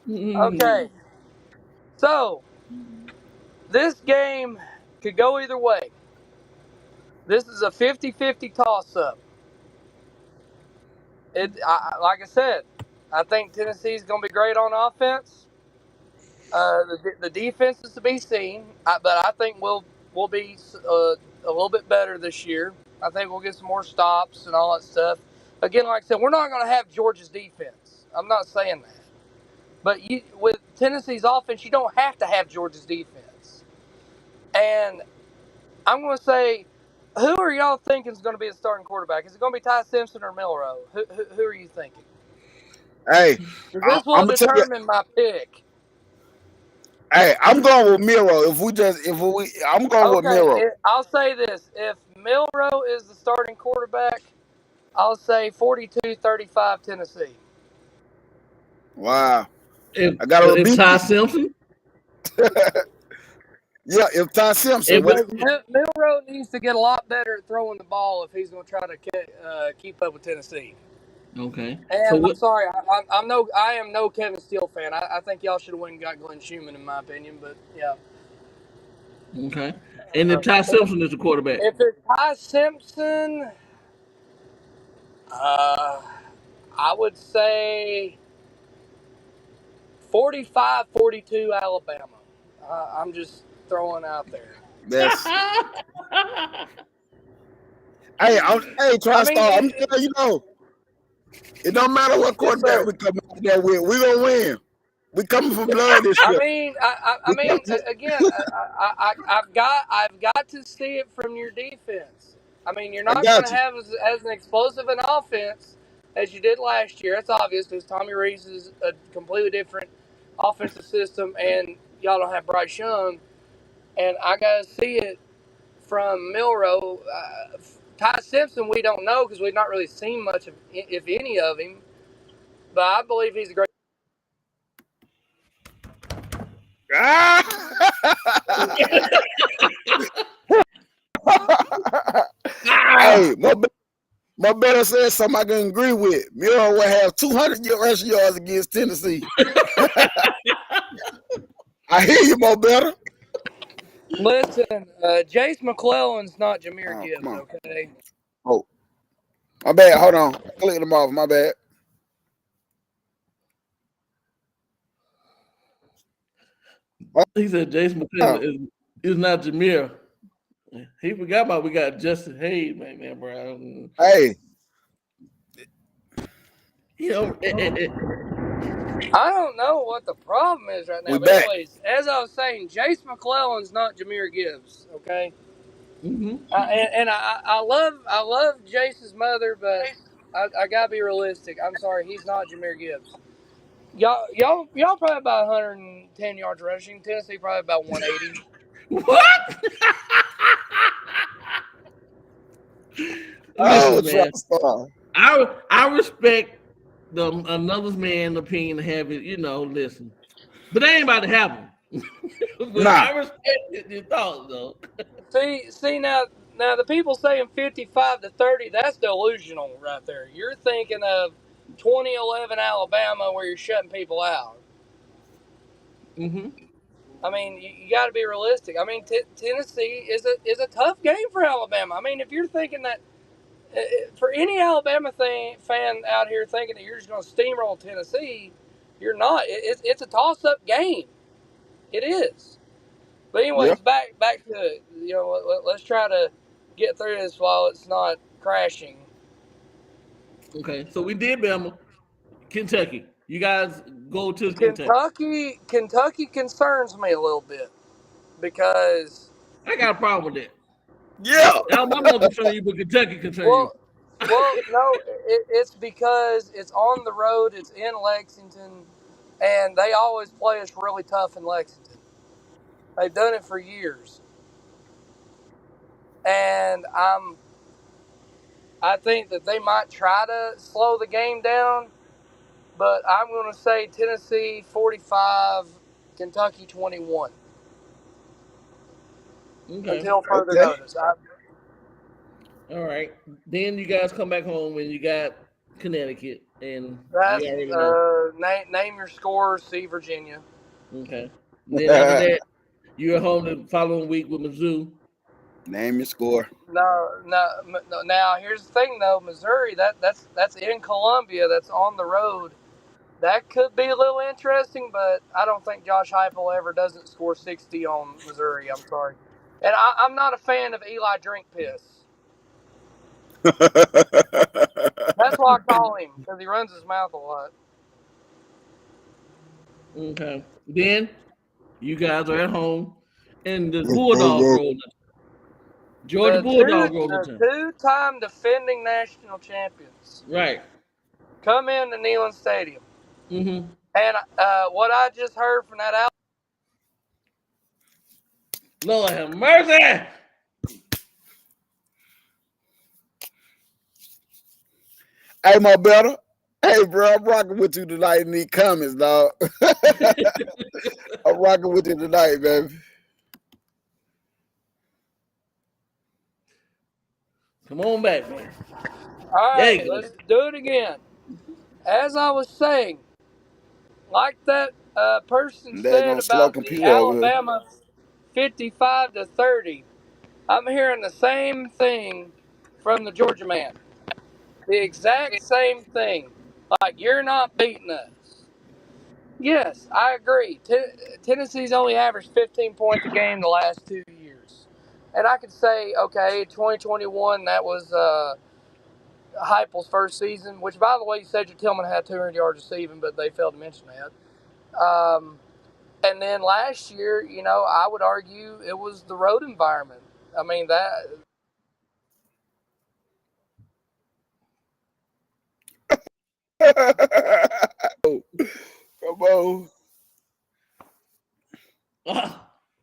Okay. So, this game could go either way. This is a 50-50 toss-up. Like I said, I think Tennessee's going to be great on offense. The defense is to be seen, but I think we'll be a little bit better this year. I think we'll get some more stops and all that stuff. Again, like I said, we're not going to have Georgia's defense. I'm not saying that. But with Tennessee's offense, you don't have to have Georgia's defense. And I'm going to say, who are y'all thinking is going to be the starting quarterback? Is it going to be Ty Simpson or Milrow? Who are you thinking? Hey, This will I'm gonna tell you. determine my pick. Hey, I'm going with Miro. I'm going with Miro. I'll say this. If Milrow is the starting quarterback, I'll say 42-35 Tennessee. Wow. If I got to repeat. Ty Simpson. Yeah, if Ty Simpson. Milrow needs to get a lot better at throwing the ball if he's going to try to keep up with Tennessee. Okay. And I'm sorry, I am no Kevin Steele fan. I think y'all should have went and got Glenn Schumann in my opinion, but yeah. Okay. And if Ty Simpson is the quarterback? If it's Ty Simpson, I would say 45-42 Alabama. I'm just throwing out there. That's. TriStar. I'm telling you, it don't matter what quarterback we come out there with. We're gonna win. We coming for blood this year. Again, I've got to see it from your defense. I mean, you're not going to have as an explosive an offense as you did last year. That's obvious because Tommy Rees is a completely different offensive system, and y'all don't have Bryce Young. and I got to see it from Milrow. Ty Simpson, we don't know because we've not really seen much of, if any of him. But I believe he's a great. Hey, my better said something I can agree with. Miro will have 200 rushing yards against Tennessee. I hear you, Mo better. Listen, Jace McClellan's not Jameer Oh, Gibbs, come on. okay? Oh, my bad. Hold on. I clicked them off. My bad. He said Jason McClellan is not Jameer. He forgot about we got Justin Hayes, man, bro. Hey. You know, I don't know what the problem is right now. We But back. anyways, as I was saying, Jace McClellan's not Jameer Gibbs, okay? mm-hmm. I love Jace's mother, but I gotta be realistic. I'm sorry, he's not Jameer Gibbs. Y'all probably about 110 yards rushing. Tennessee probably about 180. What? Oh, Listen, man. star. I respect another man's opinion to have it, listen. But they ain't about to happen. But Nah. I respect your thoughts, though. See now the people saying 55-30, that's delusional right there. You're thinking of 2011 Alabama where you're shutting people out. Mm-hmm. I mean, you got to be realistic. I mean, Tennessee is a tough game for Alabama. I mean, if you're thinking that for any Alabama fan out here thinking that you're just going to steamroll Tennessee, you're not. It's a toss-up game. It is. But Yeah. anyways, back to let's try to get through this while it's not crashing. Okay, so we did Bama, Kentucky. You guys go to Kentucky. Kentucky concerns me a little bit because I got a problem with that. Yeah. Alabama don't concern you, but Kentucky concern you. no, it's because it's on the road. It's in Lexington, and they always play us really tough in Lexington. They've done it for years, and I think that they might try to slow the game down, but I'm going to say Tennessee 45, Kentucky 21. Okay. Until further Okay. notice. All right. Then you guys come back home and you got Connecticut, and That's you already know. name your scores. See Virginia. Okay. Then after that, you're at home the following week with Mizzou. Name your score. No. Now here's the thing, though. Missouri. That's in Columbia. That's on the road. That could be a little interesting, but I don't think Josh Heupel ever doesn't score 60 on Missouri. I'm sorry, and I'm not a fan of Eli Drink Piss. That's why I call him, because he runs his mouth a lot. Okay. Then you guys are at home, and the Bulldogs roll. Georgia Bulldogs roll The two-time defending national champions. Right. Come into Neyland Stadium. Mm-hmm. And what I just heard from that out. Lord have mercy. Hey, my better. Hey, bro, I'm rocking with you tonight in these comments, dog. I'm rocking with you tonight, baby. Come on back, man. All right, let's do it again. As I was saying, like that person said about the Alabama 55-30, I'm hearing the same thing from the Georgia man. The exact same thing. Like, you're not beating us. Yes, I agree. Tennessee's only averaged 15 points a game the last 2 years. And I could say, okay, 2021, that was Heupel's first season, which, by the way, Cedric Tillman had 200 yards receiving, but they failed to mention that. And then last year, I would argue it was the road environment. I mean, that. Come on.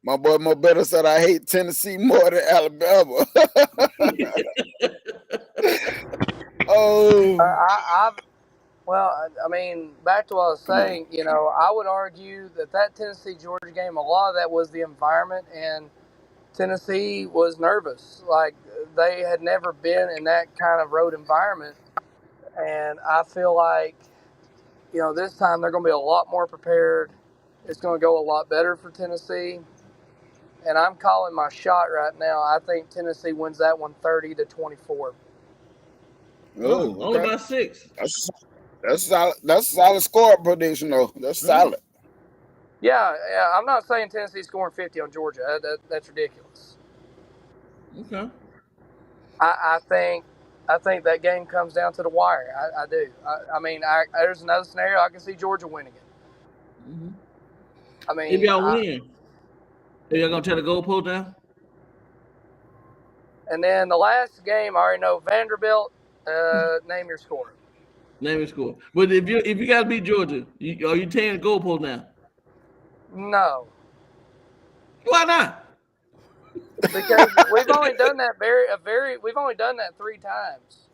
My My boy Mo Better said I hate Tennessee more than Alabama. Oh, I mean, back to what I was come on. saying, I would argue that Tennessee Georgia game, a lot of that was the environment, and Tennessee was nervous. Like, they had never been in that kind of road environment. And I feel like, this time they're going to be a lot more prepared. It's going to go a lot better for Tennessee. And I'm calling my shot right now. I think Tennessee wins that one 30-24. Oh, Only okay. by 6. That's solid. That's a solid score prediction, though. That's solid. Yeah, I'm not saying Tennessee scoring 50 on Georgia. That's ridiculous. Okay. I think that game comes down to the wire. I do. I mean, there's another scenario I can see Georgia winning it. Mm-hmm. I If mean, y'all win, are y'all gonna tear the goalpost down? and then the last game, I already know Vanderbilt. Name your score. Name and score. But if you guys beat Georgia, are you tearing the goalpost down? No, Why not? because we've only done that we've only done that 3 times.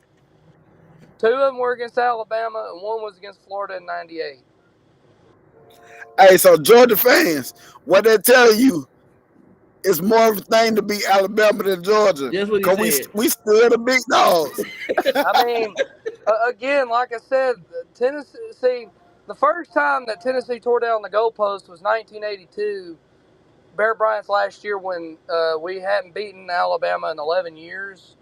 2 of them were against Alabama, and 1 was against Florida in '98. Hey, so Georgia fans, what they're telling you is more of a thing to beat Alabama than Georgia. That's what he Because said. we still the big dogs. I mean, again, like I said, Tennessee. The first time that Tennessee tore down the goalpost was 1982, Bear Bryant's last year when we hadn't beaten Alabama in 11 years.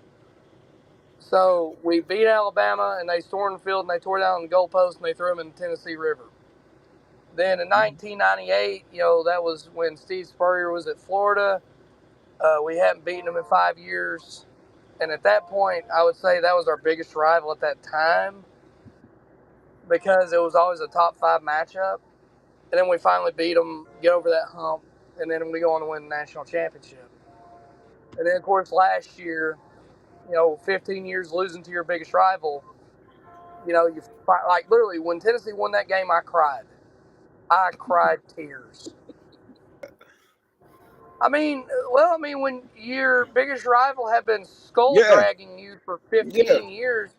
So we beat Alabama, and they stormed the field, and they tore down the goalpost, and they threw them in the Tennessee River. Then in 1998, that was when Steve Spurrier was at Florida. We hadn't beaten them in 5 years. And at that point, I would say that was our biggest rival at that time because it was always a top 5 matchup. And then we finally beat them, get over that hump, and then we go on to win the national championship. And then, of course, last year, 15 years losing to your biggest rival, like literally when Tennessee won that game, I cried. I cried tears. When your biggest rival had been skull Yeah, dragging you for yeah. 15 years,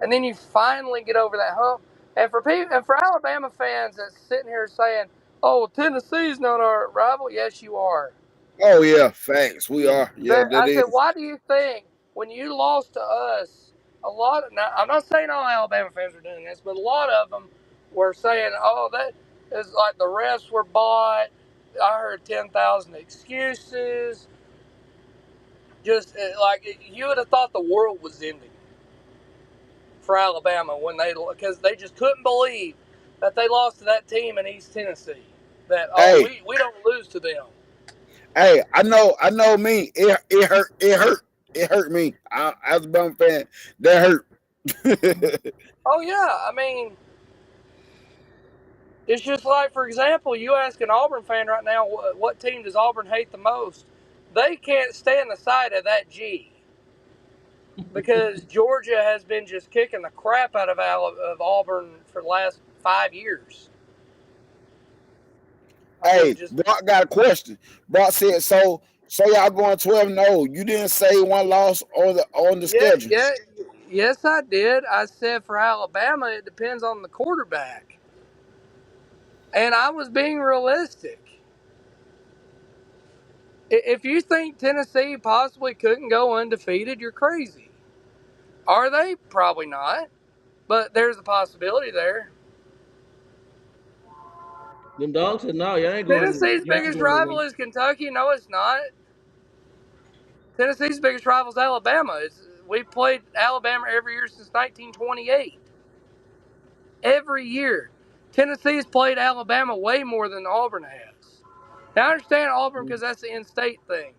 and then you finally get over that hump. And for Alabama fans that's sitting here saying, "Oh, Tennessee's not our rival," yes, you are. Oh, yeah. Facts. We Yeah. are. Yeah, that I said, is. why do you think when you lost to us, now, I'm not saying all Alabama fans are doing this, but a lot of them were saying, "Oh, that is like the refs were bought." I heard 10,000 excuses. Just like you would have thought the world was ending for Alabama because they just couldn't believe that they lost to that team in East Tennessee. That Hey, we don't lose to them. hey, I know me. It hurt me. As a Alabama fan, that hurt. Oh yeah, it's just like, for example, you ask an Auburn fan right now, what team does Auburn hate the most? They can't stand the sight of that G because Georgia has been just kicking the crap out of Auburn for the last 5 years. Hey, Just Brock got a question. Brock said, so y'all going 12-0. You didn't say one loss on the yeah, schedule. yeah, yes, I did. I said for Alabama, it depends on the quarterback, and I was being realistic. If you think Tennessee possibly couldn't go undefeated, you're crazy. Are they? Probably not. But there's a possibility there. Them dogs said, no, y'all ain't going. Tennessee's You ain't biggest going rival nowhere. is Kentucky. No, it's not. Tennessee's biggest rival is Alabama. We played Alabama every year since 1928. Every year. Tennessee's played Alabama way more than Auburn has. Now, I understand Auburn because that's the in-state thing.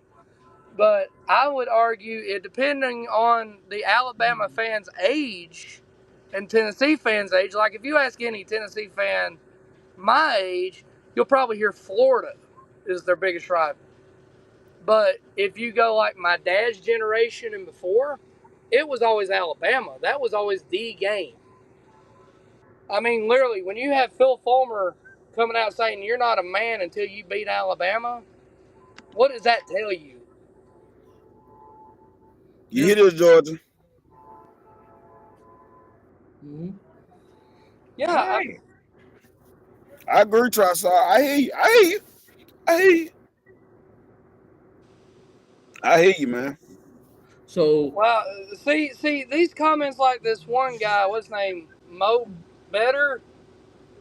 But I would argue it depending on the Alabama fans' age and Tennessee fans' age. Like if you ask any Tennessee fan my age, you'll probably hear Florida is their biggest rival. But if you go like my dad's generation and before, it was always Alabama. That was always the game. Literally, when you have Phil Fulmer coming out saying you're not a man until you beat Alabama, What does that tell you? You hear this, Georgia? Mm-hmm. Yeah, I agree, Trystar. I hear you. I hear you, man. So well, see, these comments like this one guy, what's his name, Mo Better,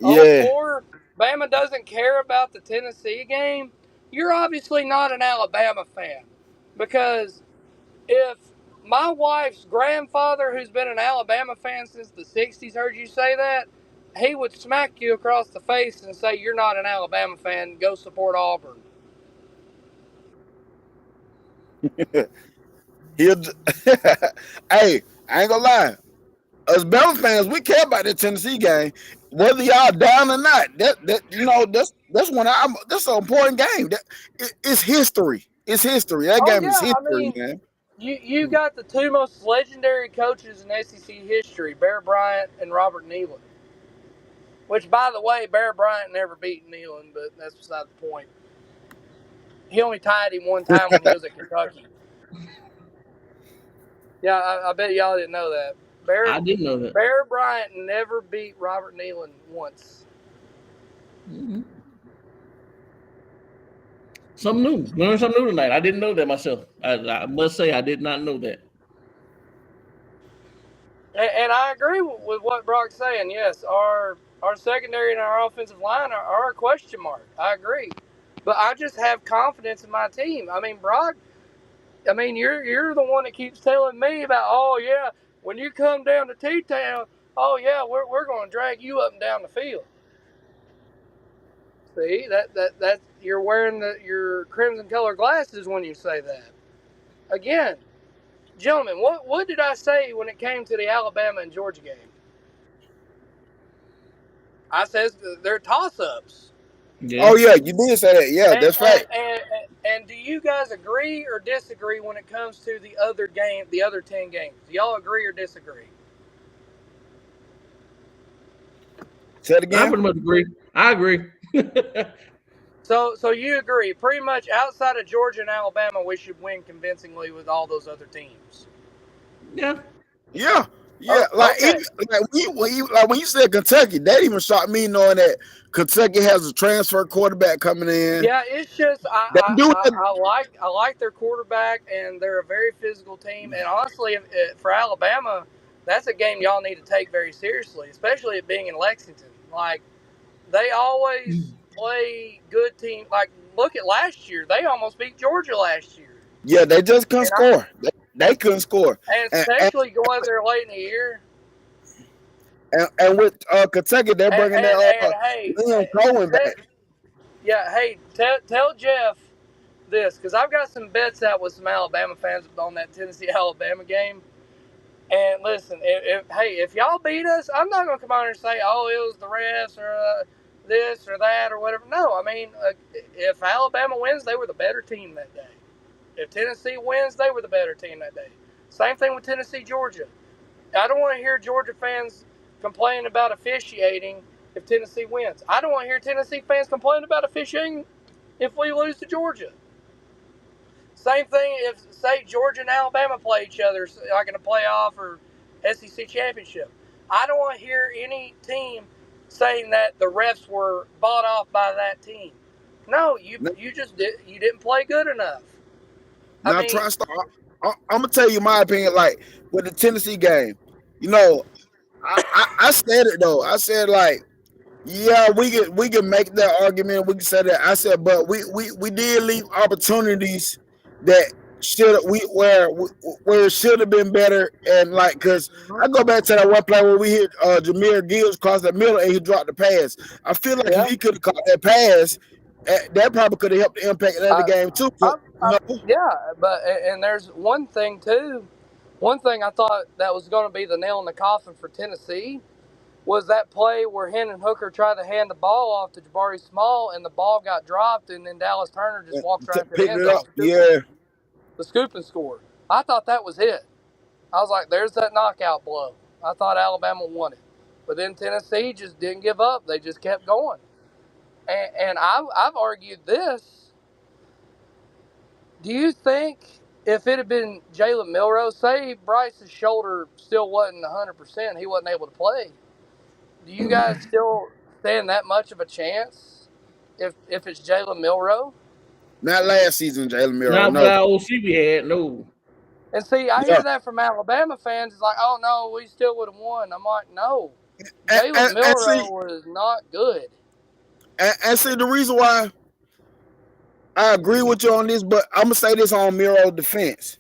Yeah. 04, Bama doesn't care about the Tennessee game. You're obviously not an Alabama fan, because if my wife's grandfather, who's been an Alabama fan since the 60s, heard you say that, he would smack you across the face and say, you're not an Alabama fan, go support Auburn. He'll. Hey, I ain't gonna lie. As Bama fans, we care about the Tennessee game, whether y'all down or not. That's that's an important game. It's history. It's history. That Oh, game yeah, is I history, mean, man. you got the two most legendary coaches in SEC history, Bear Bryant and Robert Neyland. Which, by the way, Bear Bryant never beat Neyland, but that's beside the point. He only tied him one time when he was at Kentucky. Yeah, I bet y'all didn't know that. I didn't know that. Bear Bryant never beat Robert Neyland once. Mm-hmm. Something new. Learned something new tonight. I didn't know that myself. I must say I did not know that. And I agree with what Brock's saying. Yes, our secondary and our offensive line are a question mark. I agree. But I just have confidence in my team. I mean, Brock, you're the one that keeps telling me about, oh, yeah, when you come down to T-Town, oh, yeah, we're going to drag you up and down the field. See, that you're wearing your crimson color glasses when you say that. Again, gentlemen, what did I say when it came to the Alabama and Georgia game? I says they're toss-ups. Yeah. Oh yeah, you did say that. Yeah, And, that's and, fact. and, and do you guys agree or disagree when it comes to the other 10 games? Do y'all agree or disagree? Say it I again. pretty much agree. I agree. So you agree, pretty much outside of Georgia and Alabama, we should win convincingly with all those other teams. Yeah. Yeah, Oh, yeah. Like okay. even when you said Kentucky, that even shocked me knowing that Kentucky has a transfer quarterback coming in. Yeah, it's just They do it. I like their quarterback, and they're a very physical team. And honestly, for Alabama, that's a game y'all need to take very seriously, especially it being in Lexington. Like, they always play good teams. Like, look at last year; they almost beat Georgia last year. Yeah, they just couldn't And score. They couldn't score. And, especially going there late in the year. and with Kentucky, they're bringing And that hey, Liam Cohen back. yeah, hey, tell Jeff this, because I've got some bets out with some Alabama fans on that Tennessee Alabama game. And listen, if y'all beat us, I'm not going to come on here and say, oh, it was the refs or this or that or whatever. No, I mean, if Alabama wins, they were the better team that day. If Tennessee wins, they were the better team that day. Same thing with Tennessee, Georgia. I don't want to hear Georgia fans complain about officiating if Tennessee wins. I don't want to hear Tennessee fans complain about officiating if we lose to Georgia. Same thing if, say, Georgia and Alabama play each other, like in a playoff or SEC championship. I don't want to hear any team saying that the refs were bought off by that team. No, you didn't play good enough. Now, I'm gonna tell you my opinion. Like with the Tennessee game, you know, I said it though. I said like, yeah, we can make that argument. We can say that. I said, but we did leave opportunities that where it should have been better. And like, because I go back to that one play where we hit Jameer Gibbs across the middle and he dropped the pass. I feel like if he could have caught that pass, that probably could have helped the impact of the game too. Yeah, but and there's one thing too. One thing I thought that was going to be the nail in the coffin for Tennessee was that play where Hendon Hooker tried to hand the ball off to Jabari Small and the ball got dropped, and then Dallas Turner just walked right to the Picked end it zone. up. Yeah. The scoop and score. I thought that was it. I was like, there's that knockout blow. I thought Alabama won it. But then Tennessee just didn't give up. They just kept going. And I've argued this. Do you think if it had been Jalen Milroe, say Bryce's shoulder still wasn't 100%, he wasn't able to play, do you guys still stand that much of a chance if it's Jalen Milroe? Not last season, Jalen Miro. Not with No. our OC we had, no. And see, I Yeah. hear that from Alabama fans. It's like, oh no, we still would have won. I'm like, no, And Jalen Milroe see, was not good. and see the reason why I agree with you on this, but I'm gonna say this on Miro's defense.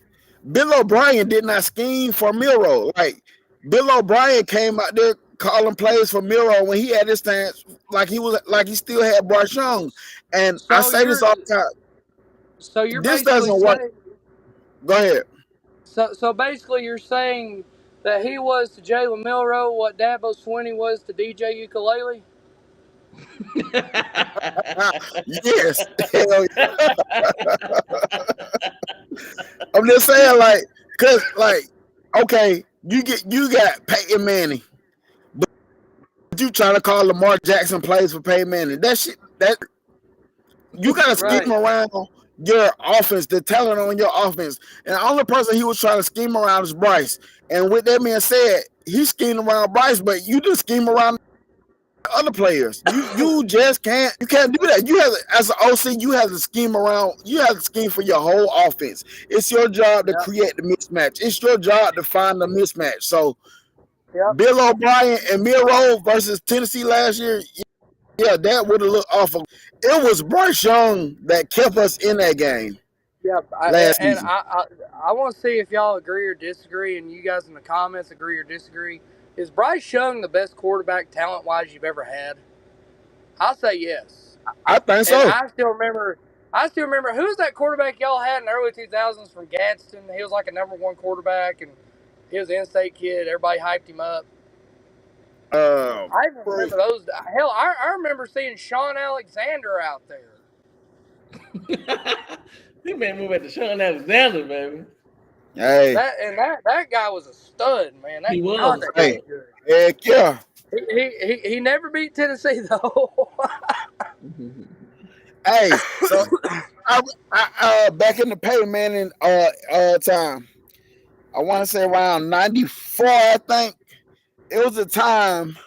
Bill O'Brien did not scheme for Miro. Like Bill O'Brien came out there calling plays for Miro when he had his stance, like he still had Bryce Young. And I say this all the time. So you're This basically doesn't work. saying, Go ahead. so basically you're saying that he was to Jalen Milroe what Dabo Swinney was to DJ Ukulele. Yes. Hell yeah. I'm just saying, like, cause like, okay, you got Peyton Manning, but you trying to call Lamar Jackson plays for Peyton Manning. That shit, that you gotta scheme around your offense, the talent on your offense. And the only person he was trying to scheme around is Bryce. And with that being said, he schemed around Bryce, but you just scheme around other players. You just can't do that. You have, as an OC, you have to scheme around, you have to scheme for your whole offense. It's your job to create the mismatch. It's your job to find the mismatch. So Bill O'Brien and Miro versus Tennessee last year, yeah, that would have looked awful. It was Bryce Young that kept us in that game. Yeah, last season. I want to see if y'all agree or disagree, and you guys in the comments agree or disagree. Is Bryce Young the best quarterback talent-wise you've ever had? I'll say yes. I think so. And I still remember who was that quarterback y'all had in the early 2000s from Gadsden? He was like a #1 quarterback, and he was an in-state kid. Everybody hyped him up. I even remember those. Hell, I remember seeing Sean Alexander out there. He man move at the Sean Alexander, baby. Hey, that guy was a stud, man. He was. Hey, heck yeah. He never beat Tennessee though. Hey, so I back in the Peyton Manning time, I want to say around 94, I think. It was a time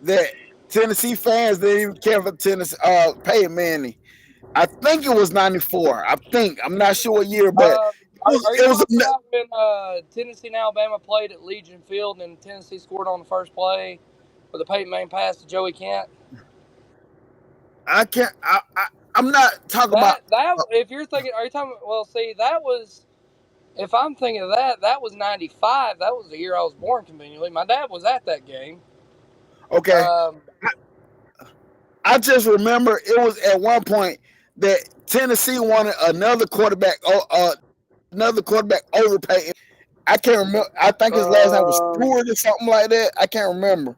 that Tennessee fans didn't even care for Tennessee Peyton Manning. I think it was 94. I'm not sure what year, but it was when Tennessee and Alabama played at Legion Field and Tennessee scored on the first play with a Peyton Manning pass to Joey Kent. I'm not talking about that. If you're thinking, are you talking? Well, see, that was. If I'm thinking of that was 95. That was the year I was born, conveniently. My dad was at that game. Okay. I just remember it was at one point that Tennessee wanted another quarterback over Peyton. I can't remember. I think his last name was Stewart or something like that. I can't remember.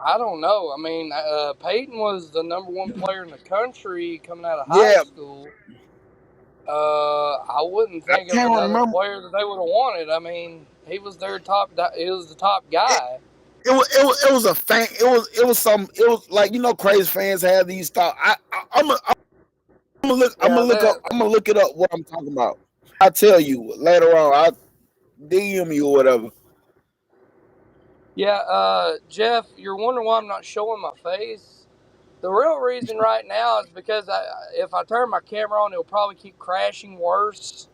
I don't know. I mean, Peyton was the #1 player in the country coming out of high school. I wouldn't think of another player that they would have wanted. I mean, he was their top. He was the top guy. It was a fan. It was like, you know, crazy fans have these thoughts. I'm gonna look it up what I'm talking about. I'll tell you later on. I'll DM you or whatever. Yeah, Jeff, you're wondering why I'm not showing my face. The real reason right now is because if I turn my camera on, it'll probably keep crashing worse.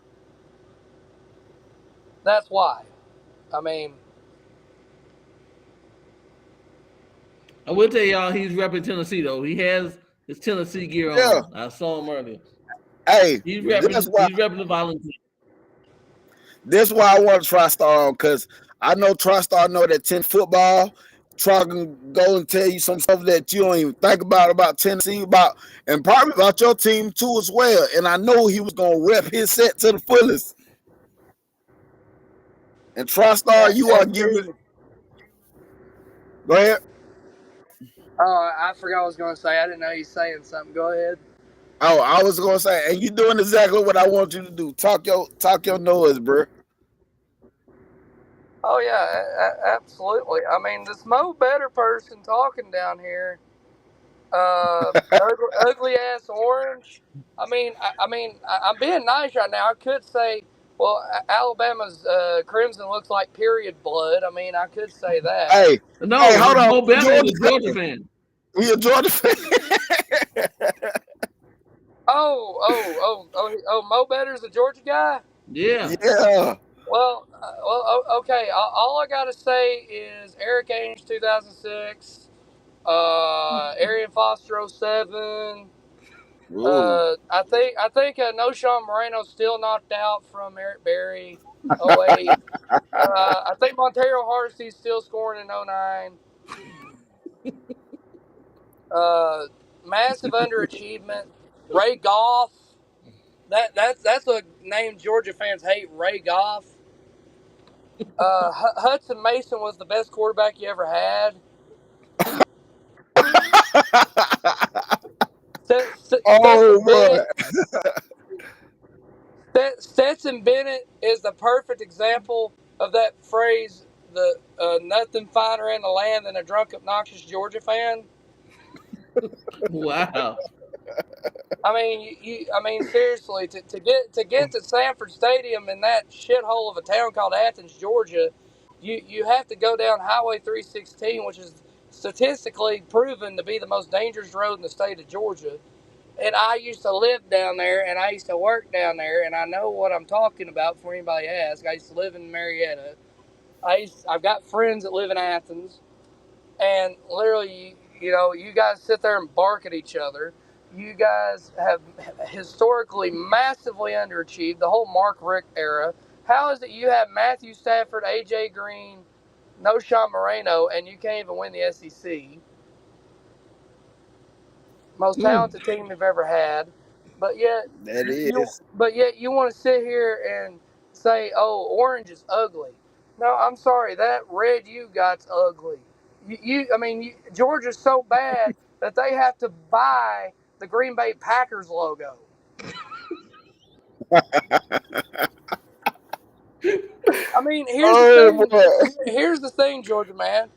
That's why. I mean, I will tell y'all he's repping Tennessee though. He has his Tennessee gear on. I saw him earlier. Hey, he's repping the Volunteers. That's why I want to TriStar on, because I know TriStar know that 10 football. Try to go and tell you some stuff that you don't even think about Tennessee, and probably about your team too as well. And I know he was gonna rep his set to the fullest. And TriStar, you are giving. Go ahead. Oh, I forgot what I was gonna say. I didn't know you saying something. Go ahead. Oh, I was gonna say, and you doing exactly what I want you to do. Talk your noise, bro. Oh yeah, absolutely. I mean, this Mo Better person talking down here Ugly ass orange. I'm being nice right now. I could say, well, Alabama's crimson looks like period blood. I mean, I could say that. Hey, No, hey, hold on. Mo Better is Georgia a Georgia fan. fan. We a Georgia fan. Oh, Mo Better's a Georgia guy. Yeah. Yeah. Okay. All I gotta say is Eric Ainge 2006, Arian Foster 07. Ooh. I think No Sean Moreno still knocked out from Eric Berry 08. I think Montero Hardesty's still scoring in 09. Massive underachievement. Ray Goff. That's a name Georgia fans hate. Ray Goff. Hudson Mason was the best quarterback you ever had. Oh Stetson boy. Bennett. Stetson Bennett is the perfect example of that phrase. The nothing finer in the land than a drunk, obnoxious Georgia fan. Wow. I mean, seriously, to get to Sanford Stadium in that shithole of a town called Athens, Georgia, you have to go down Highway 316, which is statistically proven to be the most dangerous road in the state of Georgia. And I used to live down there, and I used to work down there, and I know what I'm talking about. Before anybody asks, I used to live in Marietta. I've got friends that live in Athens, and literally, you guys sit there and bark at each other. You guys have historically massively underachieved the whole Mark Richt era. How is it you have Matthew Stafford, AJ Green, no Sean Moreno, and you can't even win the SEC? Most talented team we've ever had, but yet That you is. want to sit here and say, "Oh, orange is ugly." No, I'm sorry, that red you got's ugly. Georgia's so bad that they have to buy the Green Bay Packers logo. I mean, here's the Oh thing. boy. Here's the thing, Georgia man.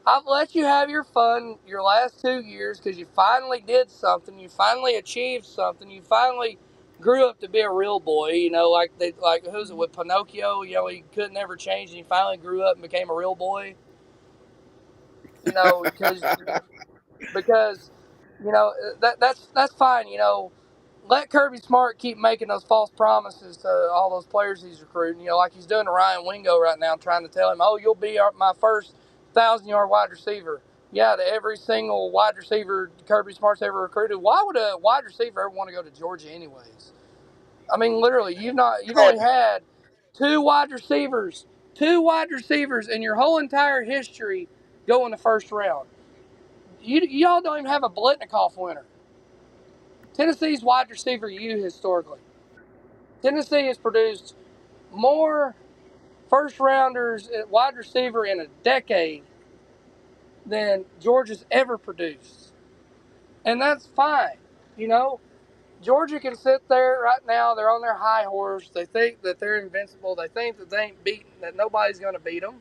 I've let you have your fun your last 2 years because you finally did something. You finally achieved something. You finally grew up to be a real boy. Like who's it with Pinocchio? He couldn't never change, and he finally grew up and became a real boy. Because that's fine. Let Kirby Smart keep making those false promises to all those players he's recruiting. Like he's doing to Ryan Wingo right now, trying to tell him, "Oh, you'll be my first 1,000-yard wide receiver." Yeah, to every single wide receiver Kirby Smart's ever recruited. Why would a wide receiver ever want to go to Georgia, anyways? I mean, literally, you've only had two wide receivers in your whole entire history go in the first round. Y'all don't even have a Blitnikoff winner. Tennessee's wide receiver historically. Tennessee has produced more first rounders at wide receiver in a decade than Georgia's ever produced. And that's fine. Georgia can sit there right now. They're on their high horse. They think that they're invincible. They think that they ain't beaten, that nobody's going to beat them.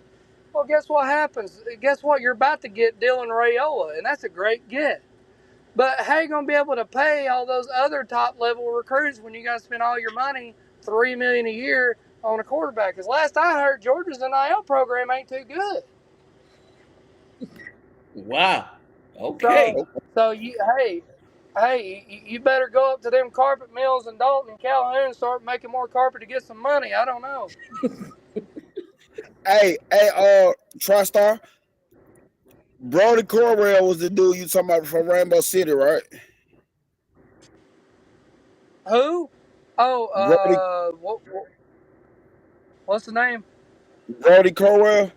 Well, guess what happens? Guess what? You're about to get Dylan Raiola, and that's a great get. But how you going to be able to pay all those other top-level recruits when you got to spend all your money, $3 million a year, on a quarterback? Because last I heard, Georgia's NIL program ain't too good. Wow. Okay. So you better go up to them carpet mills in Dalton and Calhoun and start making more carpet to get some money. I don't know. Hey, TriStar. Brody Corwell was the dude you talking about from Rainbow City, right? Who? Brody What's the name? Brody Corwell.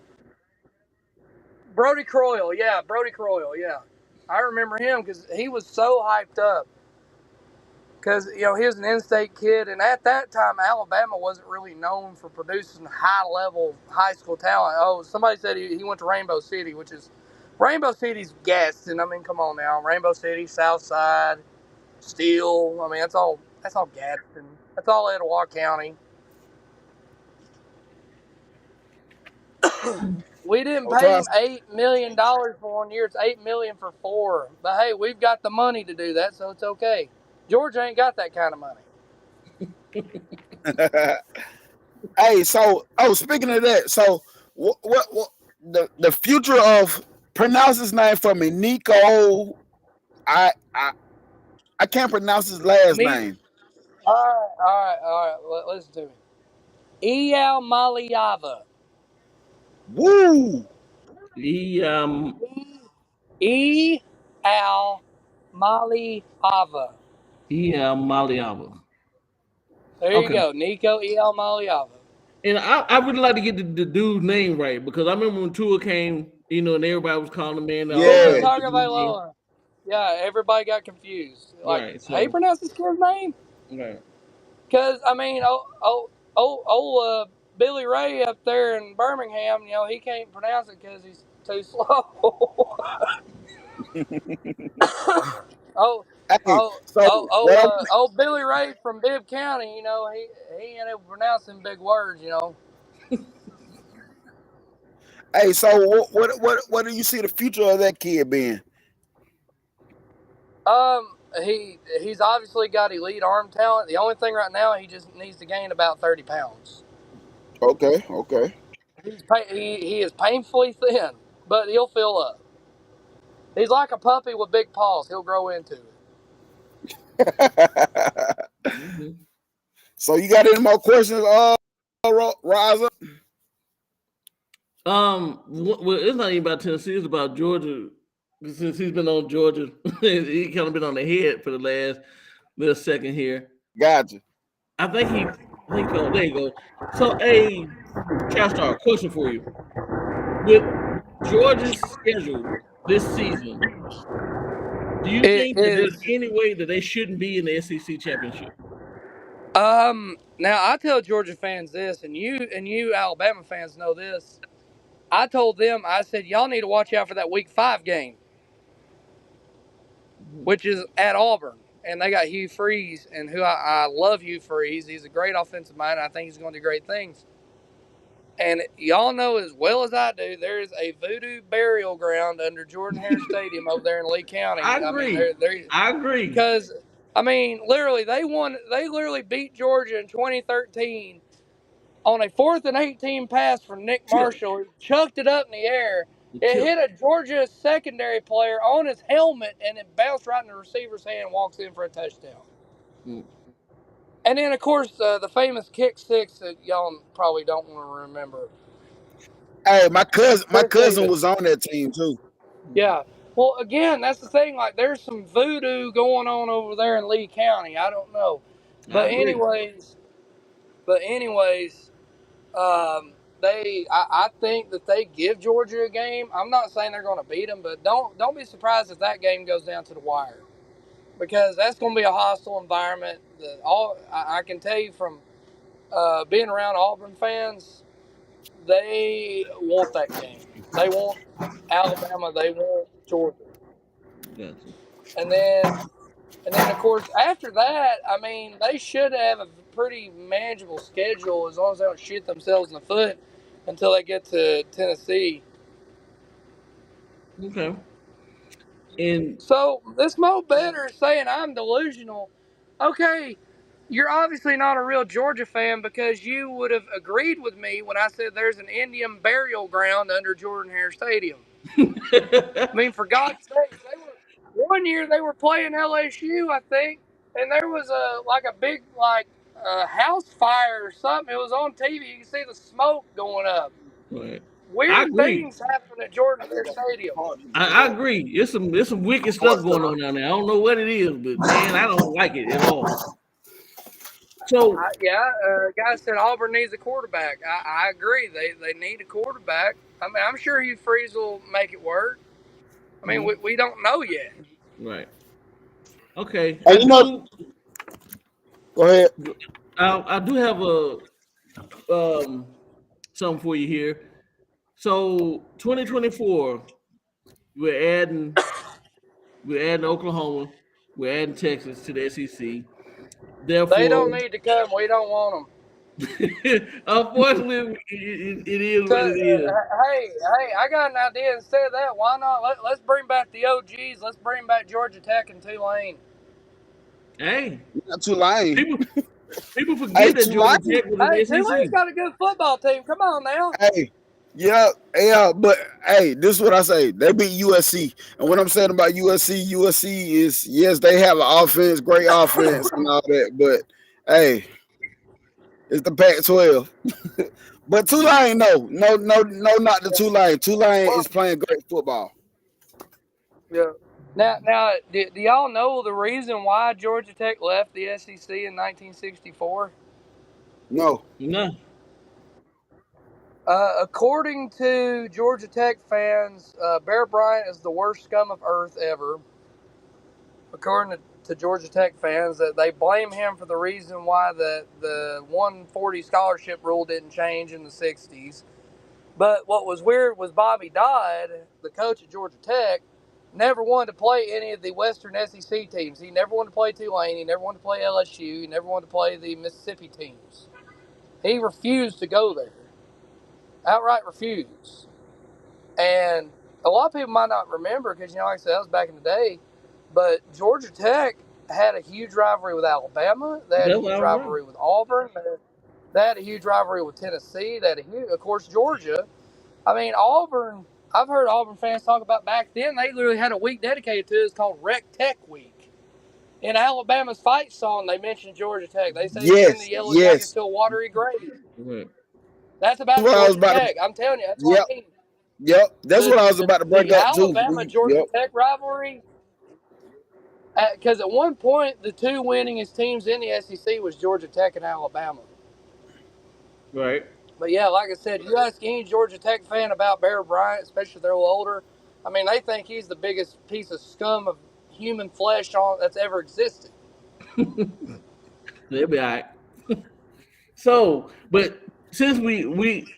Brody Croyle. Yeah, Brody Croyle. Yeah, I remember him because he was so hyped up. Because he was an in-state kid, and at that time, Alabama wasn't really known for producing high-level high school talent. Oh, somebody said he went to Rainbow City, which is Rainbow City's Gaston. I mean, come on now, Rainbow City, Southside, Steele. I mean, that's all Gadsden. That's all Etowah County. We didn't pay him $8 million for 1 year. It's $8 million for 4. But hey, we've got the money to do that, so it's okay. Georgia ain't got that kind of money. Hey, so speaking of that, so what the future of pronounce his name for me, Nico. I can't pronounce his last name. All right. Listen to me. Eyal Maliava. Woo! Eyal Maliava. Maliava. There you go, Nico Eyal Maliava. And I really like to get the dude's name right because I remember when Tua came, and everybody was calling him man. Yeah. Tagovailoa. Yeah, everybody got confused. Like, Right, how you pronounce this kid's name? Right. Because I mean, Billy Ray up there in Birmingham, he can't pronounce it because he's too slow. Hey, so Billy Ray from Bibb County, he ain't able to pronounce them big words, Hey, so what do you see the future of that kid being? He's obviously got elite arm talent. The only thing right now, he just needs to gain about 30 pounds. Okay. He is painfully thin, but he'll fill up. He's like a puppy with big paws. He'll grow into it. So you got any more questions, Rise Up? Well, it's not even about Tennessee. It's about Georgia. Since he's been on Georgia, he kind of been on the head for the last little second here. Gotcha. I think there you go. So, Castar, question for you. With Georgia's schedule this season, do you think that there's any way that they shouldn't be in the SEC championship? Now I tell Georgia fans this, and you Alabama fans know this. I told them, I said, y'all need to watch out for that Week 5 game, which is at Auburn. And they got Hugh Freeze, and I love Hugh Freeze. He's a great offensive mind. I think he's going to do great things. And y'all know as well as I do, there is a voodoo burial ground under Jordan-Hare Stadium over there in Lee County. I agree. I agree. Because, literally, they literally beat Georgia in 2013 on a 4th and 18 pass from Nick Marshall. He chucked it up in the air. It hit a Georgia secondary player on his helmet, and it bounced right in the receiver's hand and walks in for a touchdown. And then, of course, the famous kick six that y'all probably don't want to remember. Hey, my cousin was on that team, too. Yeah. Well, again, that's the thing. Like, there's some voodoo going on over there in Lee County. I don't know. But anyways, I think that they give Georgia a game. I'm not saying they're going to beat them, but don't be surprised if that game goes down to the wire, because that's going to be a hostile environment. I can tell you from being around Auburn fans, they want that game. They want Alabama. They want Georgia. Gotcha. And then of course after that, they should have a pretty manageable schedule as long as they don't shoot themselves in the foot until they get to Tennessee. Okay. And so this Mo Better is saying I'm delusional. Okay, you're obviously not a real Georgia fan, because you would have agreed with me when I said there's an Indian burial ground under Jordan-Hare Stadium. For God's sake, one year they were playing LSU, I think, and there was a big house fire or something. It was on TV. You can see the smoke going up. Right. Weird things happen at Jordan-Hare Stadium. I agree. It's some wicked stuff going on down there. I don't know what it is, but man, I don't like it at all. So guy said Auburn needs a quarterback. I agree. They need a quarterback. I'm sure Hugh Freeze will make it work. We don't know yet. Right. Okay. Hey, go ahead. I do have something for you here. So 2024, we're adding Oklahoma, we're adding Texas to the SEC. Therefore, they don't need to come. We don't want them. Unfortunately, it is what it is. Hey, I got an idea. Instead of that, why not? Let's bring back the OGs. Let's bring back Georgia Tech and Tulane. Hey, Not Tulane. people Hey, forget that Georgia Tulane. Tech was in Hey, the Tulane's SEC. got a good football team. Come on now. Hey, yeah, but hey, this is what I say. They beat USC, and what I'm saying about USC is yes, they have an offense, great offense, and all that. But hey, it's the Pac-12. But Tulane, no, not the Tulane. Tulane Well, is playing great football. yeah. Now, do y'all know the reason why Georgia Tech left the SEC in 1964? No, No, According to Georgia Tech fans, Bear Bryant is the worst scum of earth ever. According to Georgia Tech fans, that they blame him for the reason why the 140 scholarship rule didn't change in the 60s. But what was weird was Bobby Dodd, the coach at Georgia Tech, never wanted to play any of the Western SEC teams. He never wanted to play Tulane. He never wanted to play LSU. He never wanted to play the Mississippi teams. He refused to go there. Outright refused. And a lot of people might not remember because, like I said, that was back in the day. But Georgia Tech had a huge rivalry with Alabama. They had a that's huge all right. rivalry with Auburn. They had a huge rivalry with Tennessee. They had of course, Georgia. I mean, Auburn, I've heard Auburn fans talk about back then, they literally had a week dedicated to it. It's called Rec Tech Week. In Alabama's fight song, they mentioned Georgia Tech. They say send the Yellow Jackets yes. to a watery grave. Right. That's That's about what I was Georgia about to. Tech. I'm telling you, that's what Yep, I mean. yep. That's The, what I was the, about to bring the up too. Alabama Georgia Yep. Tech rivalry, because at one point, the two winningest teams in the SEC was Georgia Tech and Alabama. Right. But yeah, like I said, you ask any Georgia Tech fan about Bear Bryant, especially if they're a little older, I mean, they think he's the biggest piece of scum of human flesh that's ever existed. They'll be all right. So, but since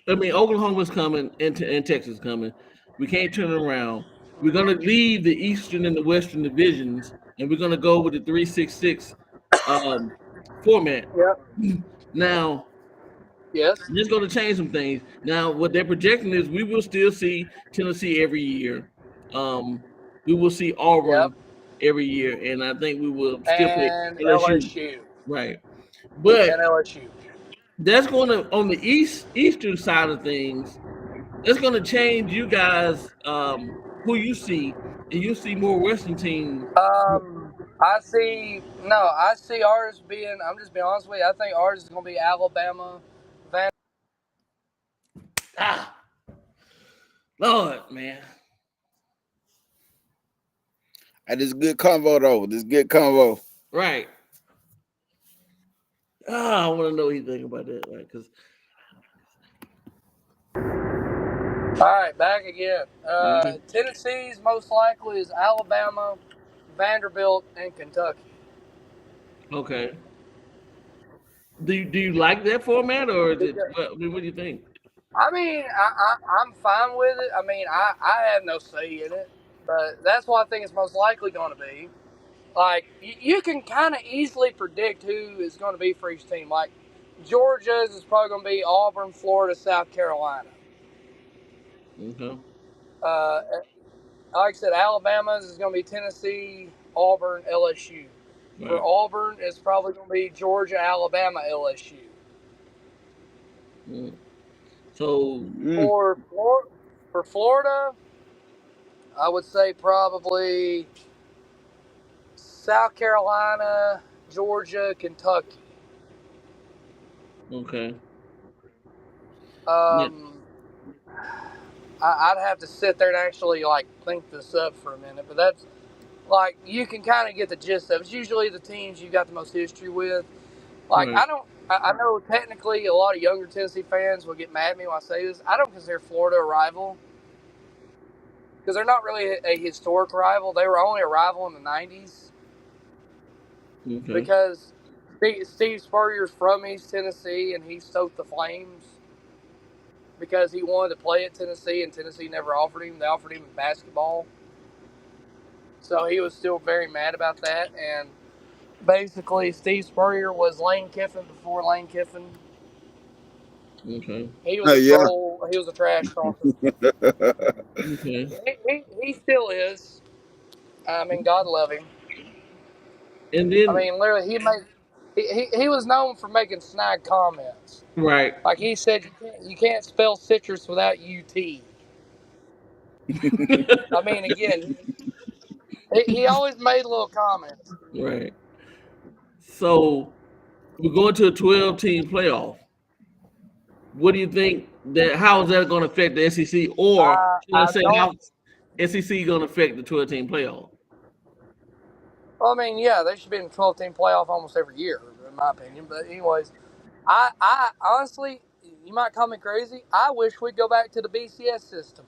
I mean, Oklahoma's coming and Texas coming, we can't turn it around. We're gonna leave the Eastern and the Western divisions, and we're gonna go with the 3-6-6 format. Yep. Now, Yes. it's going to change some things. Now, what they're projecting is we will still see Tennessee every year. We will see Yep. Auburn every year, and I think we will still play And LSU. LSU. Right, but And LSU. that's going to on the eastern side of things. That's going to change you guys who you see, and you see more Western teams. I see ours being, I'm just being honest with you, I think ours is going to be Alabama, Ah, Lord, man. This is good convo though. This is good convo. Right. I want to know what you think about that, right? Because All right, back again. Tennessee's most likely is Alabama, Vanderbilt, and Kentucky. okay. Do you like that format, or is it? Because, What do you think? I mean, I'm fine with it. I mean, I have no say in it, but that's what I think it's most likely going to be. Like, you can kind of easily predict who is going to be for each team. Like, Georgia's is probably going to be Auburn, Florida, South Carolina. Okay. Uh, like I said, Alabama's is going to be Tennessee, Auburn, LSU. For Right. Auburn, it's probably going to be Georgia, Alabama, LSU. Mm. So For Florida, I would say probably South Carolina, Georgia, Kentucky. okay. Yeah. Um, I'd have to sit there and actually like think this up for a minute, but that's like you can kind of get the gist of it. It's usually the teams you got the most history with. Like Right. I know technically a lot of younger Tennessee fans will get mad at me when I say this. I don't consider Florida a rival because they're not really a historic rival. They were only a rival in the '90s Okay. because Steve Spurrier's from East Tennessee and he stoked the Flames because he wanted to play at Tennessee and Tennessee never offered him. They offered him basketball. So he was still very mad about that. And basically, Steve Spurrier was Lane Kiffin before Lane Kiffin. Okay. He was a Yeah. troll. He was a trash talker. Okay. He still is. I mean, God love him. And I then mean, literally, he was known for making snide comments. right. Like he said, you can't spell citrus without UT. I mean, again, he always made little comments. Right. So we're going to a 12-team playoff. What do you think that how is that going to affect the SEC, or should I I say don't. how SEC going to affect the 12-team playoff? Well, I mean, yeah, they should be in the 12-team playoff almost every year, in my opinion. But anyways, I honestly, you might call me crazy. I wish we'd go back to the BCS system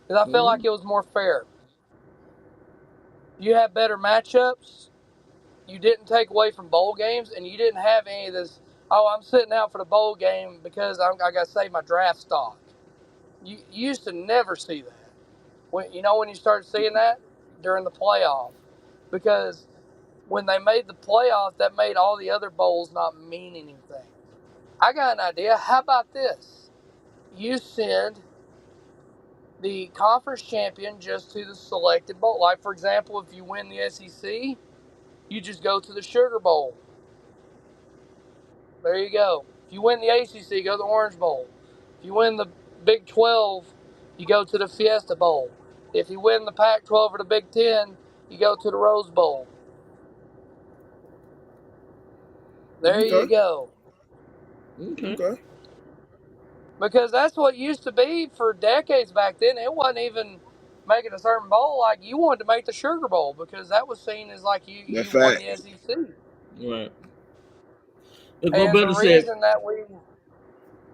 because I feel like Mhm. it was more fair. You had better matchups. You didn't take away from bowl games, and you didn't have any of this. Oh, I'm sitting out for the bowl game because I got to save my draft stock. You used to never see that. When when you start seeing that during the playoff, because when they made the playoff, that made all the other bowls not mean anything. I got an idea. How about this? You send the conference champion just to the selected bowl. Like, for example, if you win the SEC, you just go to the Sugar Bowl. There you go. If you win the ACC, go to the Orange Bowl. If you win the Big 12, you go to the Fiesta Bowl. If you win the Pac 12 or the Big 10, you go to the Rose Bowl. There you Okay. go. Okay. Okay. Because that's what used to be for decades back then. It wasn't even making a certain bowl. Like, you wanted to make the Sugar Bowl because that was seen as like That you won fact. the SEC. Right. As Mo And the Better said, reason that we,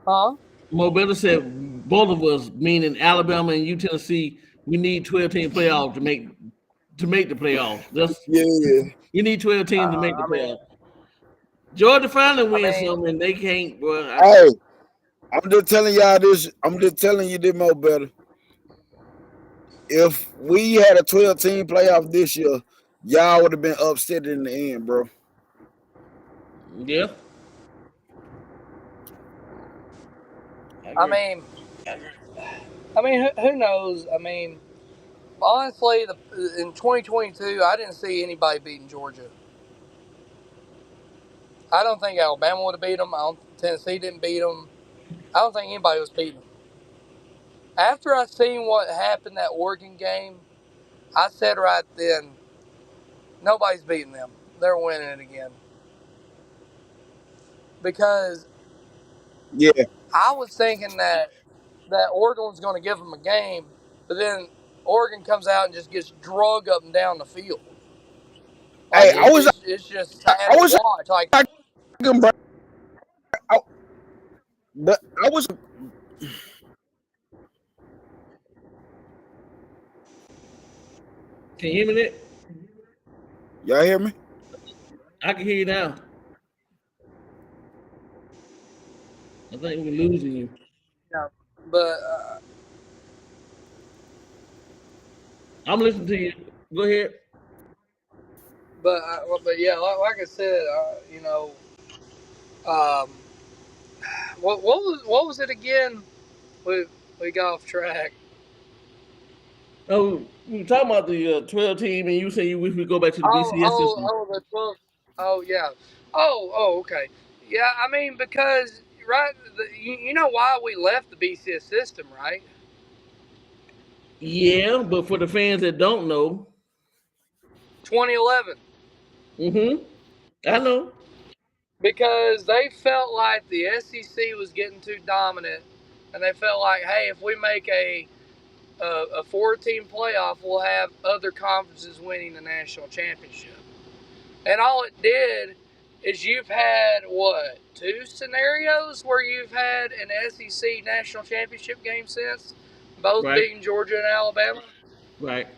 huh? Mo Better said both of us, meaning Alabama and Tennessee, we need 12-team playoff to make the playoffs. That's Yeah. you need 12 teams to make the I mean, playoff. Georgia finally I wins mean, some, and they can't. Well, Hey, I'm just telling y'all this. I'm just telling you this more better. If we had a 12-team playoff this year, y'all would have been upset in the end, bro. yeah, I I agree. mean, who knows? I mean, honestly, in 2022, I didn't see anybody beating Georgia. I don't think Alabama would have beat them. Tennessee didn't beat them. I don't think anybody was beating them. After I seen what happened that Oregon game, I said right then, nobody's beating them. They're winning it again. Because Yeah. I was thinking that Oregon was going to give them a game, but then Oregon comes out and just gets drug up and down the field. Like Hey, Yeah. it's just sad I to was watch. Like, thinking, bro, I, but I was. Can you hear me, Nick? Y'all hear me? I can hear you now. I think we're losing you. but I'm listening to you. Go ahead. but yeah, like I said, um, what was it again? We got off track. Oh, we were talking about the 12 team, and you say you wish we go back to the BCS system. The 12. Oh yeah. Okay. Yeah, I mean because right, you know why we left the BCS system, right? Yeah, but for the fans that don't know, 2011. mm-hmm, I know. Because they felt like the SEC was getting too dominant, and they felt like, hey, if we make a 4-team playoff, we'll have other conferences winning the national championship. And all it did is you've had what, 2 scenarios where you've had an SEC national championship game since, both Right, beating Georgia and Alabama. right.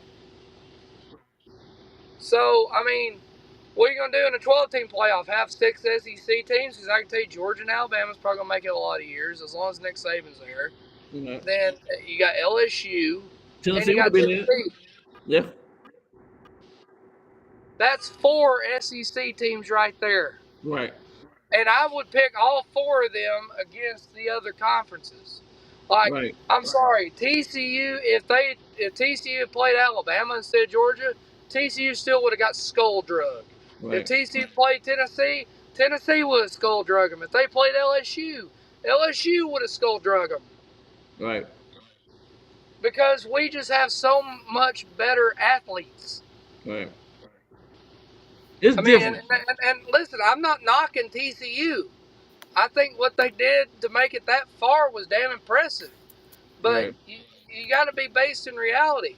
So I mean, what are you going to do in a 12-team playoff? Have 6 SEC teams? Because I can tell you, Georgia and Alabama's probably going to make it a lot of years as long as Nick Saban's there. Right. Then you got LSU, and Tennessee you would have got been in it. Tennessee. Yeah, That's 4 SEC teams right there. right. and I would pick all 4 of them against the other conferences. Like, Right. I'm sorry, TCU. If TCU played Alabama instead of Georgia, TCU still would have got skull drugged. If Right. TCU played Tennessee, Tennessee would have skull drugged them. If they played LSU, LSU would have skull drugged them. Right. Because we just have so much better athletes. Right. It's I mean, different. and listen, I'm not knocking TCU. I think what they did to make it that far was damn impressive. But Right. you got to be based in reality.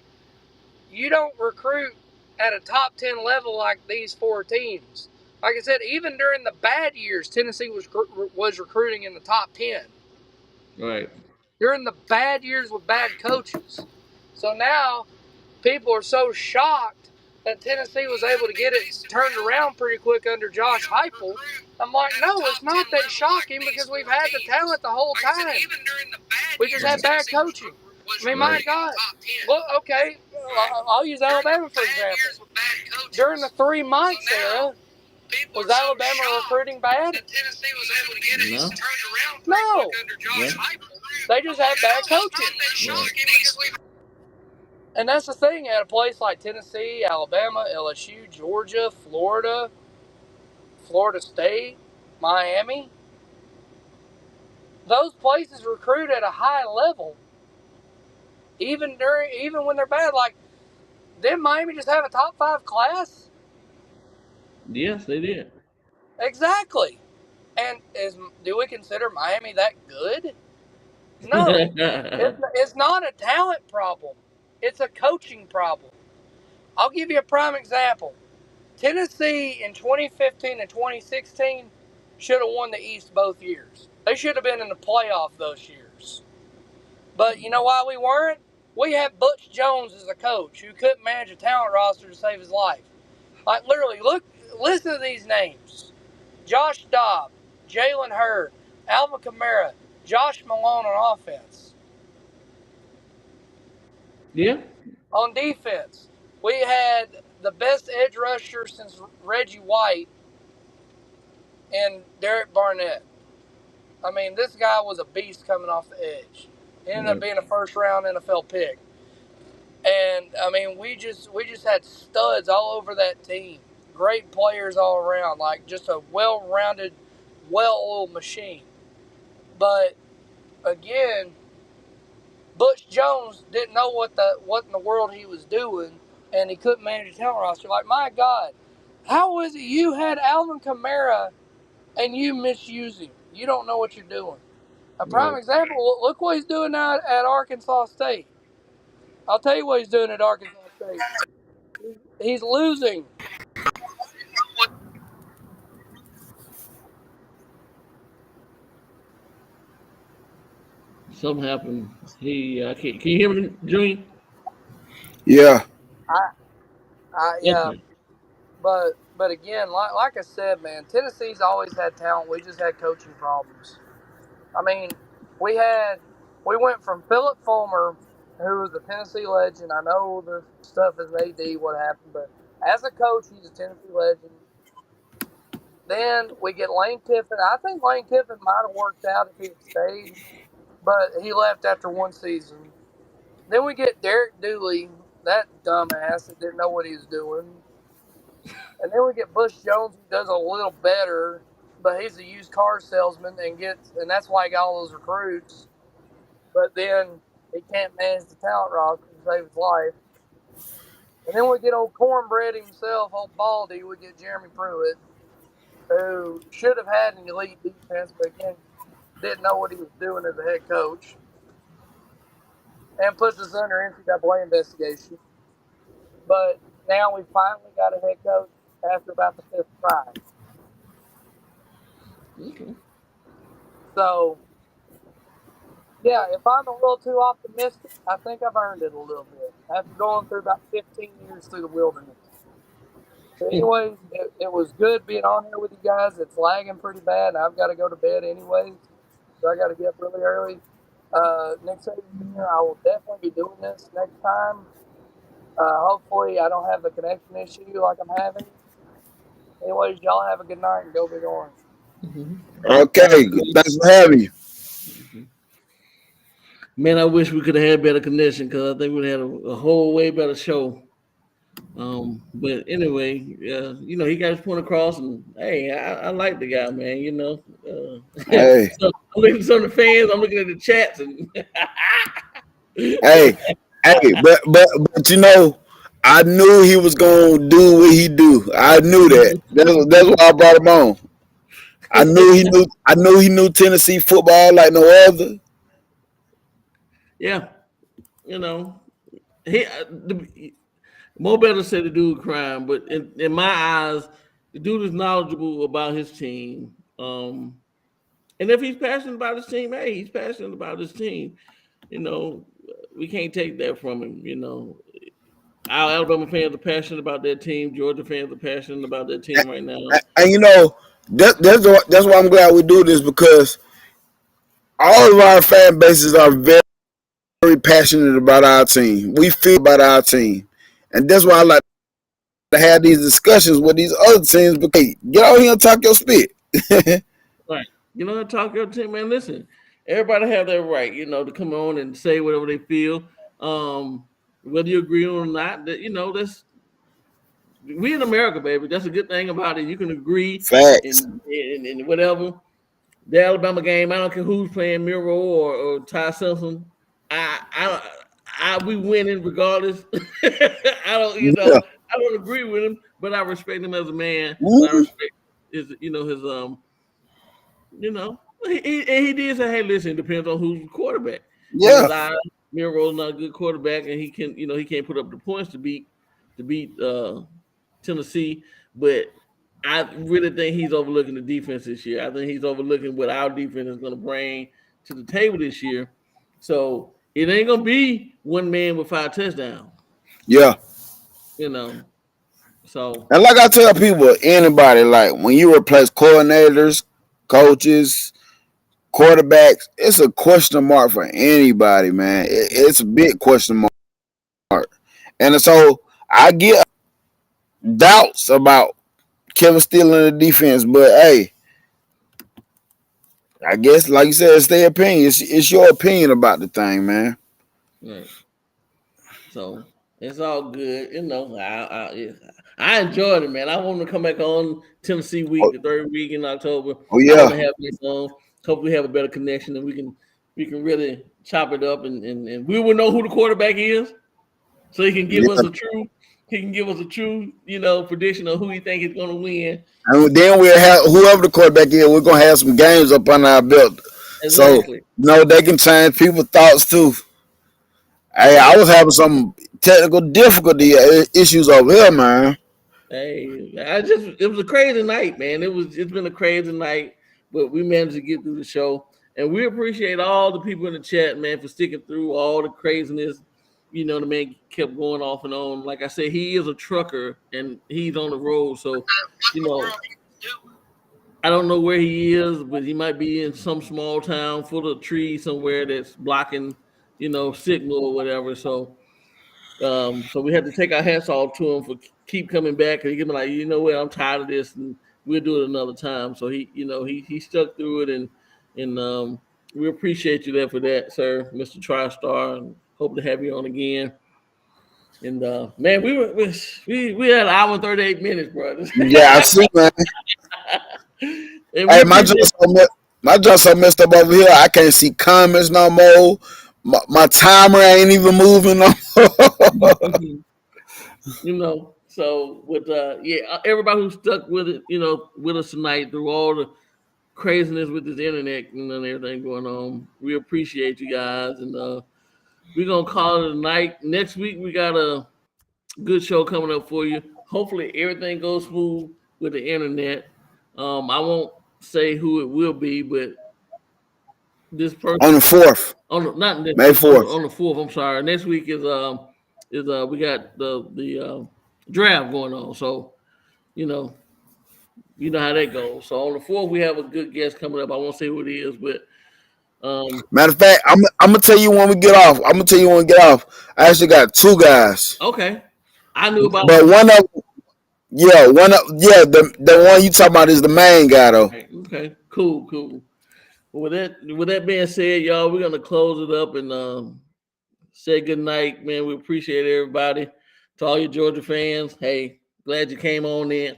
You don't recruit at a top 10 level like these 4 teams. Like I said, even during the bad years, Tennessee was recruiting in the top 10. Right. During the bad years with bad coaches. So now people are so shocked that Tennessee was able to get it turned around pretty quick under Josh Heupel. I'm like, no, it's not that shocking because we've had the talent the whole time. We just had bad coaching. I mean, my God. Well, okay, I'll use Alabama for example. During the 3 Mikes era, was Alabama recruiting bad? No. No. Yeah. They just had bad coaching. Right. And that's the thing at a place like Tennessee, Alabama, LSU, Georgia, Florida, Florida State, Miami. Those places recruit at a high level. Even when they're bad. Like, didn't Miami just have a top 5 class? Yes, they did. Exactly. And do we consider Miami that good? No. It's not a talent problem. It's a coaching problem. I'll give you a prime example. Tennessee in 2015 and 2016 should have won the East both years. They should have been in the playoff those years. But you know why we weren't? We had Butch Jones as a coach who couldn't manage a talent roster to save his life. Like, literally, listen to these names. Josh Dobb, Jalen Hurd, Alvin Kamara, Josh Malone on offense. Yeah. On defense, we had the best edge rusher since Reggie White and Derek Barnett. I mean, this guy was a beast coming off the edge. He ended up being a first-round NFL pick. And, I mean, we just had studs all over that team. Great players all around. Like, just a well-rounded, well-oiled machine. But, again, Butch Jones didn't know what in the world he was doing, and he couldn't manage a talent roster. Like, my God, how is it you had Alvin Kamara and you misuse him? You don't know what you're doing. A prime example, look what he's doing now at Arkansas State. I'll tell you what he's doing at Arkansas State. He's losing. Something happened. Can you hear me, Junior? Yeah. Yeah, Okay. but again, like I said, man, Tennessee's always had talent. We just had coaching problems. I mean, we went from Philip Fulmer, who was a Tennessee legend. I know the stuff is AD, what happened, but as a coach, he's a Tennessee legend. Then we get Lane Kiffin. I think Lane Kiffin might have worked out if he had stayed, but he left after 1 season. Then we get Derek Dooley, that dumbass that didn't know what he was doing. And then we get Bush Jones, who does a little better, but he's a used car salesman and that's why he got all those recruits. But then he can't manage the talent roster to save his life. And then we get old cornbread himself, old Baldy. We get Jeremy Pruitt, who should have had an elite defense, but again, didn't know what he was doing as a head coach. And puts us under NCAA investigation. But now we finally got a head coach after about the 5th try. Okay. So, yeah, if I'm a little too optimistic, I think I've earned it a little bit after going through about 15 years through the wilderness. So anyways, it was good being on here with you guys. It's lagging pretty bad, and I've got to go to bed anyways, so I got to get up really early. Next year, I will definitely be doing this next time. Hopefully, I don't have the connection issue like I'm having. Anyways, y'all have a good night and go Big Orange. Okay, thanks for having you. Man, I wish we could have had better connection because I think we'd have had a whole way better show. But anyway, he got his point across, and hey, I like the guy, man. Hey, So I'm looking at some of the fans, I'm looking at the chats, and hey, but I knew he was gonna do what he do. I knew that. That's why I brought him on. I knew he knew Tennessee football like no other. yeah, he Mo better say the dude crying, but in my eyes, the dude is knowledgeable about his team. And if he's passionate about his team, hey, he's passionate about his team. We can't take that from him. Our Alabama fans are passionate about their team. Georgia fans are passionate about their team right now. And that's why I'm glad we do this, because all of our fan bases are very, very passionate about our team. We feel about our team, and that's why I like to have these discussions with these other teams. Because hey, get out here and talk your spit. Right. Talk your team, man. Listen, everybody have their right, to come on and say whatever they feel. Whether you agree or not, that's we in America, baby. That's a good thing about it. You can agree Facts. and whatever. The Alabama game, I don't care who's playing Miro or Ty Simpson. We winning regardless. I don't agree with him, but I respect him as a man. I respect his, he did say, hey, listen, it depends on who's the quarterback. Yeah. Miro's not a good quarterback, and he can't put up the points to beat Tennessee. But I really think he's overlooking the defense this year. I think he's overlooking what our defense is going to bring to the table this year. So it ain't going to be one man with 5 touchdowns. Yeah. So. And like I tell people, anybody, like when you replace coordinators, coaches, quarterbacks, it's a question mark for anybody, man. It's a big question mark. And so I get doubts about Kevin Steele in the defense, but hey, I guess, like you said, it's their opinion. It's your opinion about the thing, man. Right. So it's all good. I enjoyed it, man. I want to come back on Tennessee week, the third week in October. Oh yeah. I want to have this on. Hopefully, we have a better connection, and we can really chop it up, and we will know who the quarterback is, so he can give us a true. He can give us a true, prediction of who he think is going to win. And then we'll have whoever the quarterback is. We're gonna have some games up on our belt, Exactly. So they can change people's thoughts too. Hey, I was having some technical difficulty issues over here, man. Hey, it was a crazy night, man. It's been a crazy night, but we managed to get through the show, and we appreciate all the people in the chat, man, for sticking through all the craziness. The man kept going off and on. Like I said, he is a trucker and he's on the road. So, I don't know where he is, but he might be in some small town full of trees somewhere that's blocking, signal or whatever. So we had to take our hats off to him for keep coming back. And he can be like, what, I'm tired of this, and we'll do it another time. So he stuck through it, and we appreciate you there for that, sir, Mr. TriStar, and hope to have you on again. And man, we had an hour and 38 minutes, brother. Yeah, I see, man. Hey, my job's so messed up over here. I can't see comments no more. My timer ain't even moving no more. So with everybody who stuck with it, with us tonight through all the craziness with this internet and everything going on, we appreciate you guys, and we're gonna call it a night. Next week we got a good show coming up for you. Hopefully everything goes smooth with the internet. I won't say who it will be, but this person on the 4th. May 4th. On the 4th. I'm sorry. Next week is we got the draft going on. So you know how that goes. So on the 4th we have a good guest coming up. I won't say who it is, but matter of fact, I'm gonna tell you when we get off. I actually got 2 guys. Okay. I knew about but Yeah, the one you talking about is the main guy though. Okay, cool. With that being said, y'all, we're gonna close it up and say good night, man. We appreciate everybody. To all your Georgia fans, hey, glad you came on in.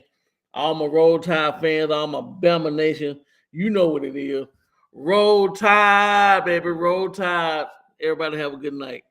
All my Roll Tide fans, all my Bama Nation, you know what it is. Roll Tide, baby, Roll Tide. Everybody have a good night.